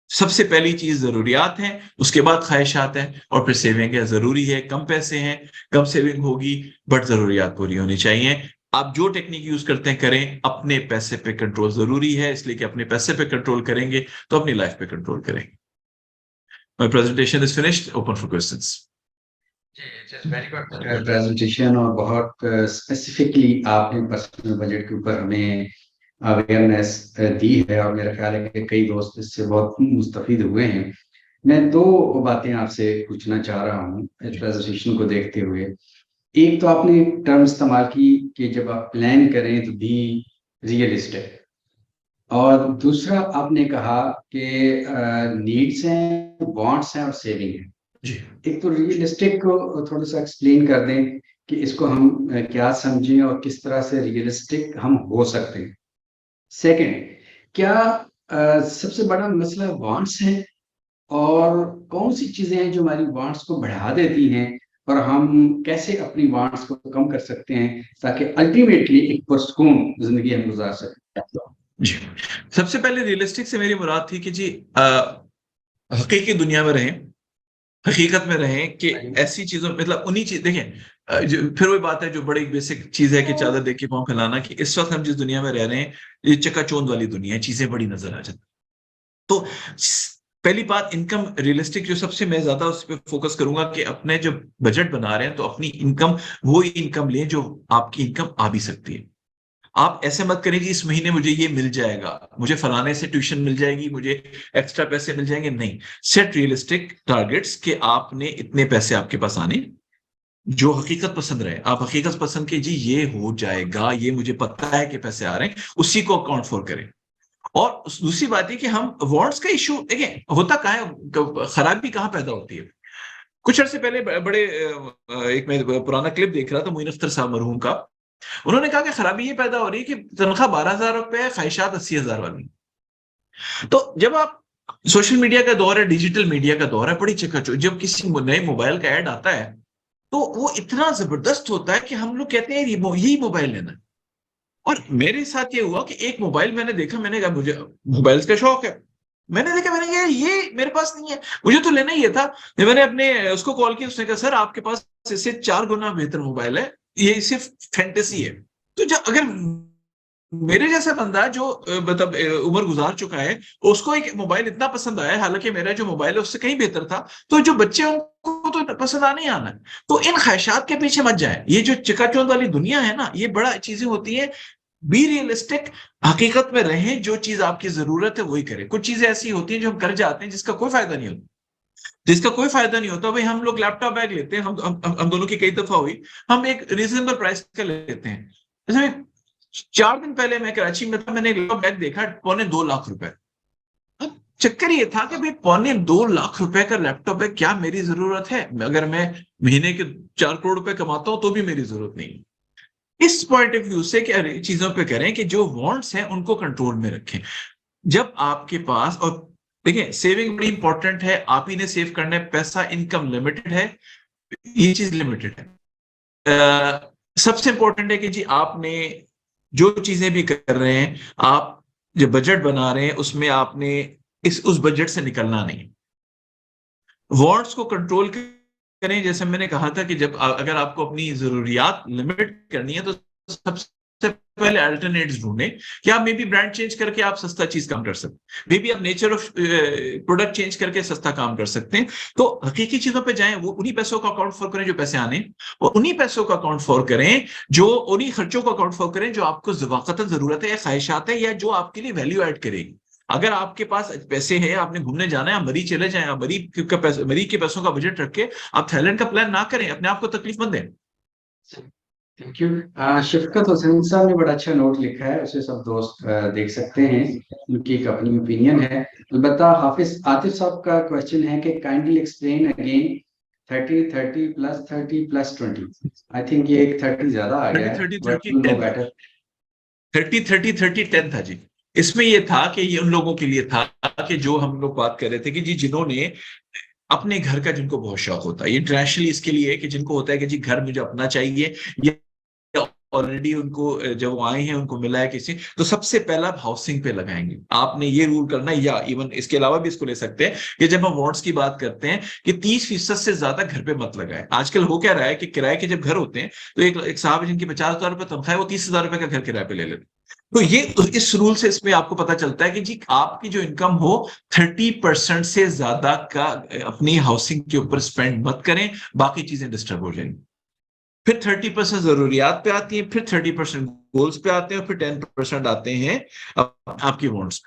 सबसे पहली चीज जरूरियात है, उसके बाद ख्वाहिशात है, और फिर सेविंग है। जरूरी है, कम पैसे हैं, कम सेविंग होगी, बट जरूरियात पूरी होनी चाहिए। आप जो टेक्निक यूज करते हैं करें, अपने पैसे पे कंट्रोल जरूरी है, इसलिए कि अपने पैसे पे कंट्रोल करेंगे तो अपनी लाइफ पे कंट्रोल करेंगे। My presentation is finished, open for questions. Very good presentation, और बहुत स्पेसिफिकली आपने पर्सनल बजट के ऊपर हमें अवेयरनेस दी है, और मेरा ख्याल है कि कई दोस्त इससे बहुत मुस्तफीद हुए हैं। मैं दो बातें आपसे पूछना चाह रहा हूँ इस प्रेजेंटेशन को देखते हुए। एक तो आपने टर्म इस्तेमाल की कि जब आप प्लान करें तो बी रियलिस्टिक, और दूसरा आपने कहा कि नीड्स हैं, वांट्स हैं और सेविंग है। जी, एक तो रियलिस्टिक को थोड़ा सा एक्सप्लेन कर दें कि इसको हम क्या समझें और किस तरह से रियलिस्टिक हम हो सकते हैं। सेकंड, क्या सबसे बड़ा मसला वांट्स है, और कौन सी चीजें हैं जो हमारी वांट्स को बढ़ा देती हैं, और हम कैसे अपनी वांट्स को कम कर सकते हैं ताकि अल्टीमेटली एक पुरसकून जिंदगी हम गुजार सकें। जी, सबसे पहले रियलिस्टिक से मेरी मुराद थी कि जी हकीकी दुनिया में रहें, हकीकत में रहें कि ऐसी चीजों मतलब उन्हीं चीज देखें फिर वही बात है जो बड़ी बेसिक चीज है कि चादर देख के पाँव फैलाना, कि इस वक्त हम जिस दुनिया में रह रहे हैं ये चकाचौंध वाली दुनिया है, चीजें बड़ी नजर आ जाती। तो पहली बात इनकम रियलिस्टिक जो सबसे मैं ज्यादा उस पर फोकस करूंगा कि अपने जो बजट बना रहे हैं तो अपनी इनकम वो इनकम लें जो आपकी इनकम आ भी सकती है। आप ऐसे मत करें कि इस महीने मुझे ये मिल जाएगा, मुझे फलाने से ट्यूशन मिल जाएगी, मुझे एक्स्ट्रा पैसे मिल जाएंगे, नहीं। सेट रियलिस्टिक टारगेट्स कि आपने इतने पैसे आपके पास आने जो हकीकत पसंद रहे। आप हकीकत पसंद के जी ये हो जाएगा, ये मुझे पता है कि पैसे आ रहे हैं, उसी को अकाउंट फॉर करें। और दूसरी बात है कि हम वांट्स का इशू देखिए होता कहाँ है, खराबी कहाँ पैदा होती है। कुछ अर्से पहले बड़े एक मैं पुराना क्लिप देख रहा था मोइन अख्तर साहब मरहूम का। उन्होंने कहा कि खराबी ये पैदा हो रही है कि तनख्वाह 12,000 रुपए है, ख्वाहिशात 80,000 वाली। तो जब आप सोशल मीडिया का दौर है, डिजिटल मीडिया का दौर है, बड़ी चकाचौंध, जब किसी नए मोबाइल का ऐड आता है तो वो इतना जबरदस्त होता है कि हम लोग कहते हैं यही मोबाइल लेना है। और मेरे साथ ये हुआ कि एक मोबाइल मैंने देखा, मैंने कहा मुझे मोबाइल्स का शौक है, मैंने देखा, मैंने कहा ये मेरे पास नहीं है, मुझे तो लेना ही है था। जब मैंने अपने उसको कॉल किया, उसने कहा सर आपके पास इससे 4 गुना बेहतर मोबाइल है, ये सिर्फ फैंटेसी है। तो जब अगर मेरे जैसा बंदा जो मतलब उम्र गुजार चुका है, उसको एक मोबाइल इतना पसंद आया, हालांकि मेरा जो मोबाइल है उससे कहीं बेहतर था, तो जो बच्चे उनको तो पसंद आने ही आना है। तो इन ख्वाहिशात के पीछे मत जाए, ये जो चिकाचौंध वाली दुनिया है ना, ये बड़ा चीजें होती है। बी रियलिस्टिक, हकीकत में रहें, जो चीज आपकी जरूरत है वही करें। कुछ चीजें ऐसी होती हैं जो हम कर जाते हैं जिसका कोई फायदा नहीं होता, जिसका कोई फायदा नहीं होता। भाई हम लोग लैपटॉप बैग लेते हैं, हम दोनों की कई दफा हुई, हम एक रीजनेबल प्राइस का लेते हैं। जैसे 4 दिन पहले मैं कराची में था, मैंने एक लैपटॉप बैग देखा 2.25 लाख रुपए। अब चक्कर ये था कि भाई 2.25 लाख रुपए का लैपटॉप बैग क्या मेरी जरूरत है? अगर मैं महीने के 4 करोड़ रुपए कमाता हूं तो भी मेरी जरूरत नहीं है। इस पॉइंट ऑफ व्यू से कि चीजों पे करें कि जो वांट्स हैं उनको कंट्रोल में रखें। जब आपके पास, और देखिए सेविंग बड़ी इंपॉर्टेंट है, आप ही ने सेव करना है, पैसा इनकम लिमिटेड है, ये चीज लिमिटेड है। सबसे इंपॉर्टेंट है कि जी आपने जो चीजें भी कर रहे हैं, आप जो बजट बना रहे हैं उसमें आपने उस बजट से निकलना नहीं। वांट्स को कंट्रोल करें, जैसे मैंने कहा था कि जब अगर आपको अपनी जरूरियात लिमिट करनी है तो सबसे पहले अल्टरनेट्स ढूंढें कि आप मे बी ब्रांड चेंज करके आप सस्ता चीज काम कर सकते हैं, मे बी आप नेचर ऑफ प्रोडक्ट चेंज करके सस्ता काम कर सकते हैं। तो हकीकी चीजों पे जाएं, वो उन्हीं पैसों का अकाउंट फॉर करें जो पैसे आने, और उन्हीं पैसों का अकाउंट फॉर करें जो, उन्हीं खर्चों का अकाउंट फॉर करें जो आपको वक़्तन जरूरत है या ख्वाहिशात है, या जो आपके लिए वैल्यू ऐड करेगी। अगर आपके पास पैसे हैं, आपने घूमने जाना है, आप मरी चले जाएं, आप मरी के पैसों का बजट रख के आप थाईलैंड का प्लान ना करें, अपने आप को तकलीफ मत दें। Thank you. शफकत हुसैन साहब ने बड़ा अच्छा नोट लिखा है, उसे सब दोस्त देख सकते हैं, उनकी एक अपनी ओपिनियन है। अलबत्ता हाफिज आतिफ साहब का क्वेश्चन है कि kindly explain again 30 plus 30 plus 20। I think ये एक 30 ज्यादा आ गया 30 है, 30 बट 30 यू नो 10 बेटर। 30 30 30 10 था जी। इसमें ये था कि ये उन लोगों के लिए था कि जो हम लोग बात कर रहे थे कि जी जिन्होंने अपने घर का, जिनको बहुत शौक होता है, ये इंटरनेशनली इसके लिए कि जिनको होता है कि जी घर मुझे अपना चाहिए, ये ऑलरेडी उनको जब वो आए हैं उनको मिला है किसी, तो सबसे पहला आप हाउसिंग पे लगाएंगे। आपने ये रूल करना है, या इवन इसके अलावा भी इसको ले सकते हैं कि जब हम वार्ड्स की बात करते हैं कि 30% से ज्यादा घर पे मत लगाए। आजकल हो क्या रहा है कि किराए के जब घर होते हैं तो एक साहब है जिनकी 50,000 रुपए तनख्वाह है, वो 30,000 रुपए का घर किराए पे ले लेते हैं। तो ये इस रूल से इसमें आपको पता चलता है कि जी आपकी जो इनकम हो 30% से ज्यादा का अपनी हाउसिंग के ऊपर स्पेंड मत करें, बाकी चीजें डिस्टर्ब हो जाएंगी। फिर 30% जरूरियात पे आती है, फिर 30% गोल्स पे आते हैं, और फिर 10% आते हैं आपकी वांट्स।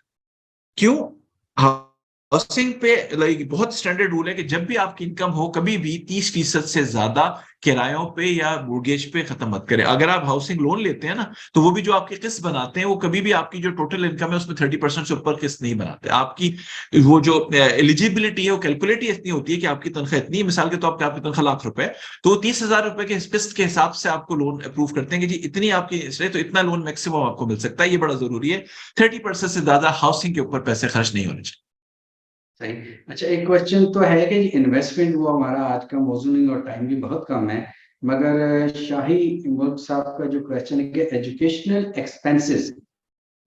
क्यों? हाउसिंग पे लाइक बहुत स्टैंडर्ड रूल है कि जब भी आपकी इनकम हो, कभी भी 30% से ज्यादा किरायों पे या मोर्गेज पे खत्म मत करें। अगर आप हाउसिंग लोन लेते हैं ना, तो वो भी जो आपकी किस्त बनाते हैं, वो कभी भी आपकी जो टोटल इनकम है उसमें 30% से ऊपर किस्त नहीं बनाते। आपकी वो जो एलिजिबिलिटी है वो कैलकुलेट इतनी होती है कि आपकी तनख्वाह इतनी है, मिसाल के तौर पर आपकी तनख्वाह ₹1,00,000, तो 30,000 रुपए के किस्त के हिसाब से आपको लोन अप्रूव करते हैं कि जी इतनी आपकी इसलिए तो इतना लोन मैक्सिमम आपको मिल सकता है। ये बड़ा जरूरी है, 30% से ज्यादा हाउसिंग के ऊपर पैसे खर्च नहीं होने चाहिए। सही। अच्छा, एक क्वेश्चन तो है कि इन्वेस्टमेंट, वो हमारा आज का मौजूद नहीं और टाइम भी बहुत कम है, मगर शाही मुल्क साहब का जो क्वेश्चन है कि एजुकेशनल एक्सपेंसेस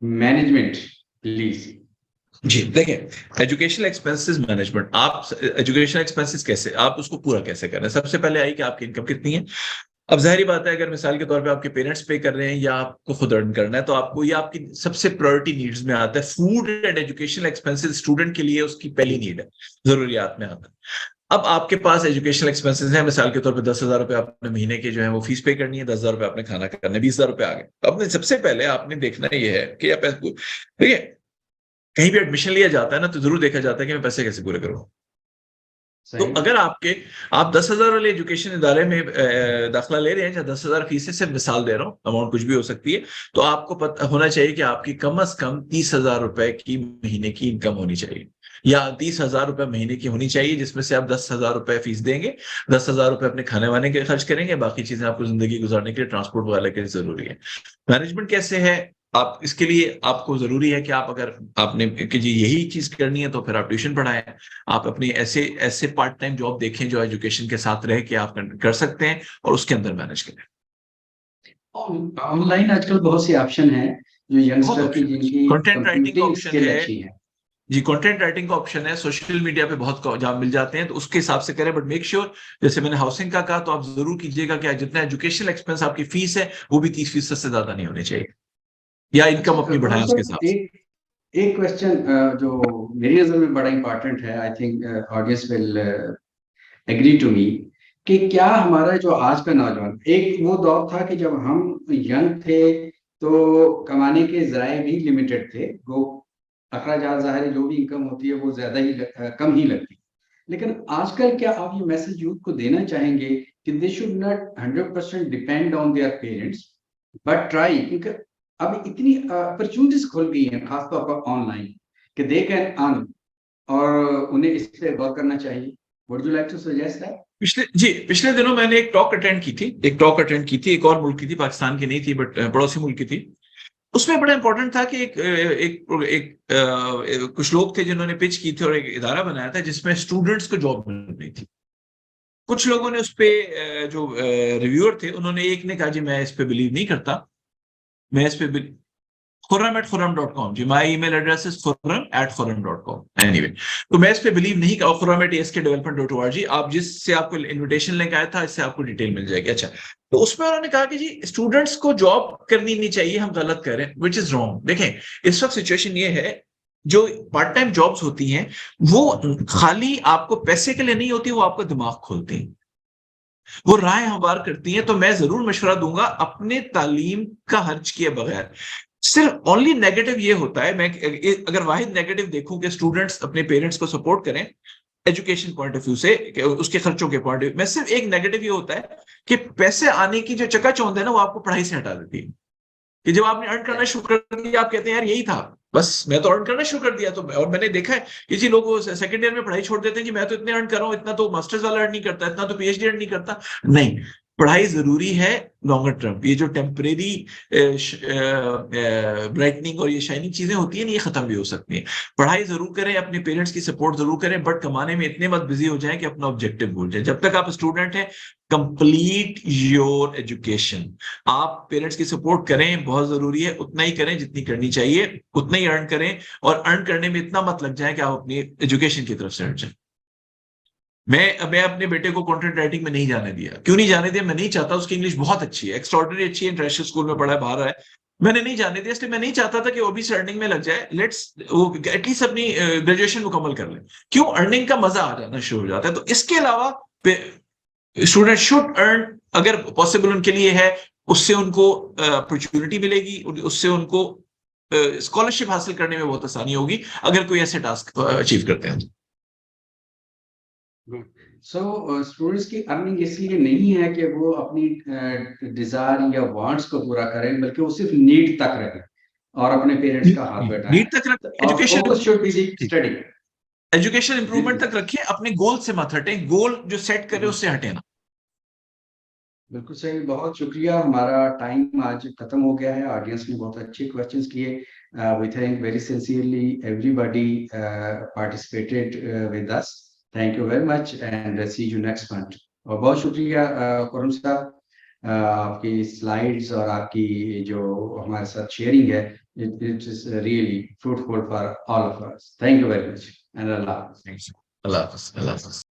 मैनेजमेंट प्लीज। जी देखिए, एजुकेशनल एक्सपेंसेस मैनेजमेंट, आप एजुकेशनल एक्सपेंसेस कैसे, आप उसको पूरा कैसे कर रहे हैं। सबसे पहले आई कि आपकी इनकम कितनी है। अब जाहिर बात है, अगर मिसाल के तौर पे आपके पेरेंट्स पे कर रहे हैं या आपको खुद अर्न करना है, तो आपको ये आपकी सबसे प्रायोरिटी नीड्स में आता है। Food and educational expenses student के लिए उसकी पहली नीड है, जरूरियात में आता है। अब आपके पास एजुकेशनल एक्सपेंसेस है, मिसाल के तौर पे 10,000 रुपए आपने महीने के जो है वो फीस पे करनी है, 10,000 रुपए आपने खाना करना है, 20,000 रुपए आ गए। तो आपने सबसे पहले आपने देखना ये है कि आप ठीक है, कहीं भी एडमिशन लिया जाता है ना, तो जरूर देखा जाता है कि मैं पैसे कैसे पूरे करूँ। तो सही। अगर आप 10,000 वाले एजुकेशन इदारे में दाखिला ले रहे हैं, या 10,000 फीस है, सिर्फ मिसाल दे रहा हूँ, अमाउंट कुछ भी हो सकती है, तो आपको पता होना चाहिए कि आपकी कम अज कम 30,000 रुपए की महीने की इनकम होनी चाहिए, या 30,000 रुपए महीने की होनी चाहिए, जिसमें से आप 10,000 रुपए फीस देंगे, 10,000 रुपए अपने खाने वाने के खर्च करेंगे, बाकी चीजें आपको जिंदगी गुजारने के लिए ट्रांसपोर्ट वगैरह के लिए जरूरी है। मैनेजमेंट कैसे है, आप इसके लिए आपको जरूरी है कि आप, अगर आपने कि जी यही चीज करनी है, तो फिर आप ट्यूशन पढ़ाएं। आप अपनी ऐसे ऐसे पार्ट टाइम जॉब देखें जो एजुकेशन के साथ रह के आप कर सकते हैं, और उसके अंदर मैनेज करें। ऑनलाइन आजकल बहुत सी ऑप्शन है जो बहुत यंगस्टर की, ऑप्शन, जिनकी कंटेंट राइटिंग का कंप्यूटिंग ऑप्शन स्किल है। अच्छी है। जी, कंटेंट राइटिंग का ऑप्शन है, सोशल मीडिया पे बहुत जॉब मिल जाते हैं, तो उसके हिसाब से करें। बट मेक श्योर, जैसे मैंने हाउसिंग का कहा, तो आप जरूर कीजिएगा कि जितना एजुकेशनल एक्सपेंस आपकी फीस है, वो भी 30% से ज्यादा नहीं होनी चाहिए, या अच्छा इनकम अपनी कौन बढ़ाएं सा, उसके हिसाब से। एक एक क्वेश्चन जो मेरी नजर में बड़ा इंपॉर्टेंट है, I think audience will agree to me, कि क्या हमारा जो आज का नौजवान, एक वो दौर था कि जब हम यंग थे तो कमाने के जराए भी लिमिटेड थे, वो अखराजात ज़ाहिर है जो भी इनकम होती है वो ज्यादा ही कम ही लगती। लेकिन आजकल क्या आप ये मैसेज यूथ को देना चाहेंगे कि they should not 100% depend on their parents, but try, क्योंकि अब इतनी अपॉर्चुनिटीज खुल गई हैं खासतौर पर ऑनलाइन, कि दे कैन अर्न, और उन्हें इस पे गौर करना चाहिए। Would you like to suggest that? पिछले दिनों मैंने एक टॉक अटेंड की थी, एक और मुल्क की थी, पाकिस्तान की नहीं थी, बट पड़ोसी मुल्क की थी। उसमें बड़ा इंपॉर्टेंट था कि कुछ लोग थे जिन्होंने पिच की थी और एक इदारा बनाया था जिसमें स्टूडेंट्स को जॉब मिल रही थी। कुछ लोगों ने उस पे जो रिव्यूअर थे, उन्होंने, एक ने कहा जी मैं इस पे बिलीव नहीं करता, मैं इस पे खुर्रम@खुर्रम.com, जी माई ईमेल एड्रेस इज खुर्रम@खुर्रम.com। एनीवे, तो मैं इस पे बिलीव नहीं कर, खुर्रम@askdevelopment.org, आप जिससे आपको इनविटेशन लिंक आया था, इससे आपको डिटेल मिल जाएगी। अच्छा, तो उसमें उन्होंने कहा कि जी स्टूडेंट्स को जॉब करनी नहीं चाहिए, हम गलत कर रहे हैं, विच इज रॉन्ग। देखें, इस वक्त सिचुएशन ये है, जो पार्ट टाइम जॉब्स होती हैं, वो खाली आपको पैसे के लिए नहीं होती, वो आपका दिमाग खोलती हैं, वो राय हमवार करती हैं। तो मैं जरूर मशवरा दूंगा, अपने तालीम का खर्च किए बगैर, सिर्फ ओनली नेगेटिव ये होता है, मैं अगर वाहिद नेगेटिव देखूं कि स्टूडेंट्स अपने पेरेंट्स को सपोर्ट करें एजुकेशन पॉइंट ऑफ व्यू से, उसके खर्चों के पॉइंट ऑफ व्यू में, सिर्फ एक नेगेटिव ये होता है कि पैसे आने की जो चकाचौंध है ना, वो आपको पढ़ाई से हटा देती है। कि जब आपने अर्न करना शुरू कर दिया, आप कहते हैं यार यही था, बस मैं तो अर्न करना शुरू कर दिया। तो और मैंने देखा है कि जी लोग सेकंड ईयर में पढ़ाई छोड़ देते हैं कि मैं तो इतने अर्न कर रहा हूं, इतना तो मास्टर्स वाला अर्न नहीं करता, इतना तो पीएचडी अर्न नहीं करता। नहीं, पढ़ाई जरूरी है लॉन्गर टर्म। ये जो टेम्परेरी ब्राइटनिंग और ये शाइनिंग चीजें होती है ना, ये खत्म भी हो सकती है। पढ़ाई जरूर करें, अपने पेरेंट्स की सपोर्ट जरूर करें, बट कमाने में इतने मत बिजी हो जाएं कि अपना ऑब्जेक्टिव भूल जाए। जब तक आप स्टूडेंट हैं, कंप्लीट योर एजुकेशन। आप पेरेंट्स की सपोर्ट करें, बहुत जरूरी है, उतना ही करें जितनी करनी चाहिए, उतना ही अर्न करें, और अर्न करने में इतना मत लग जाए कि आप अपनी एजुकेशन की तरफ से हट जाए। मैं अपने बेटे को कंटेंट राइटिंग में नहीं जाने दिया। क्यों नहीं जाने दिया? मैं नहीं चाहता, उसकी इंग्लिश बहुत अच्छी है, एक्स्ट्राऑर्डिनरी अच्छी है, इंटरनेशनल स्कूल में पढ़ा है, बाहर है। मैंने नहीं जाने दिया, इसलिए मैं नहीं चाहता था कि वो भी अर्निंग में लग जाए। लेट्स वो एटलीस्ट अपनी ग्रेजुएशन मुकम्मल कर ले। क्यों? अर्निंग का मजा आ जाना शुरू हो जाता है। तो इसके अलावा स्टूडेंट शुड अर्न, अगर पॉसिबल उनके लिए है, उससे उनको अपॉर्चुनिटी मिलेगी, उससे उनको स्कॉलरशिप हासिल करने में बहुत आसानी होगी, अगर कोई ऐसे टास्क अचीव करते हैं। सो स्टूडेंट्स की अर्निंग इसलिए नहीं है कि वो अपनी डिजायर या वांट्स को पूरा करें, बल्कि वो सिर्फ नीड तक रहे और अपने पेरेंट्स का हाथ बैठाएं, नीड तक रख, और focus should be the study. Education जी इंप्रूवमेंट जी, तक रखिए, अपने गोल से मत हटे, गोल जो सेट करे उससे हटे ना। बिल्कुल सही, बहुत शुक्रिया। हमारा टाइम आज खत्म हो गया है। ऑडियंस ने बहुत अच्छे क्वेश्चंस किए। We thank very sincerely everybody participated with us. Thank you very much and see you next month. और बहुत शुक्रिया करुण साहब, आपकी स्लाइड्स और आपकी जो हमारे साथ शेयरिंग है, it is really fruitful for all of us. Thank you very much, and Allah. Thanks. Allah Hafiz. Allah Hafiz.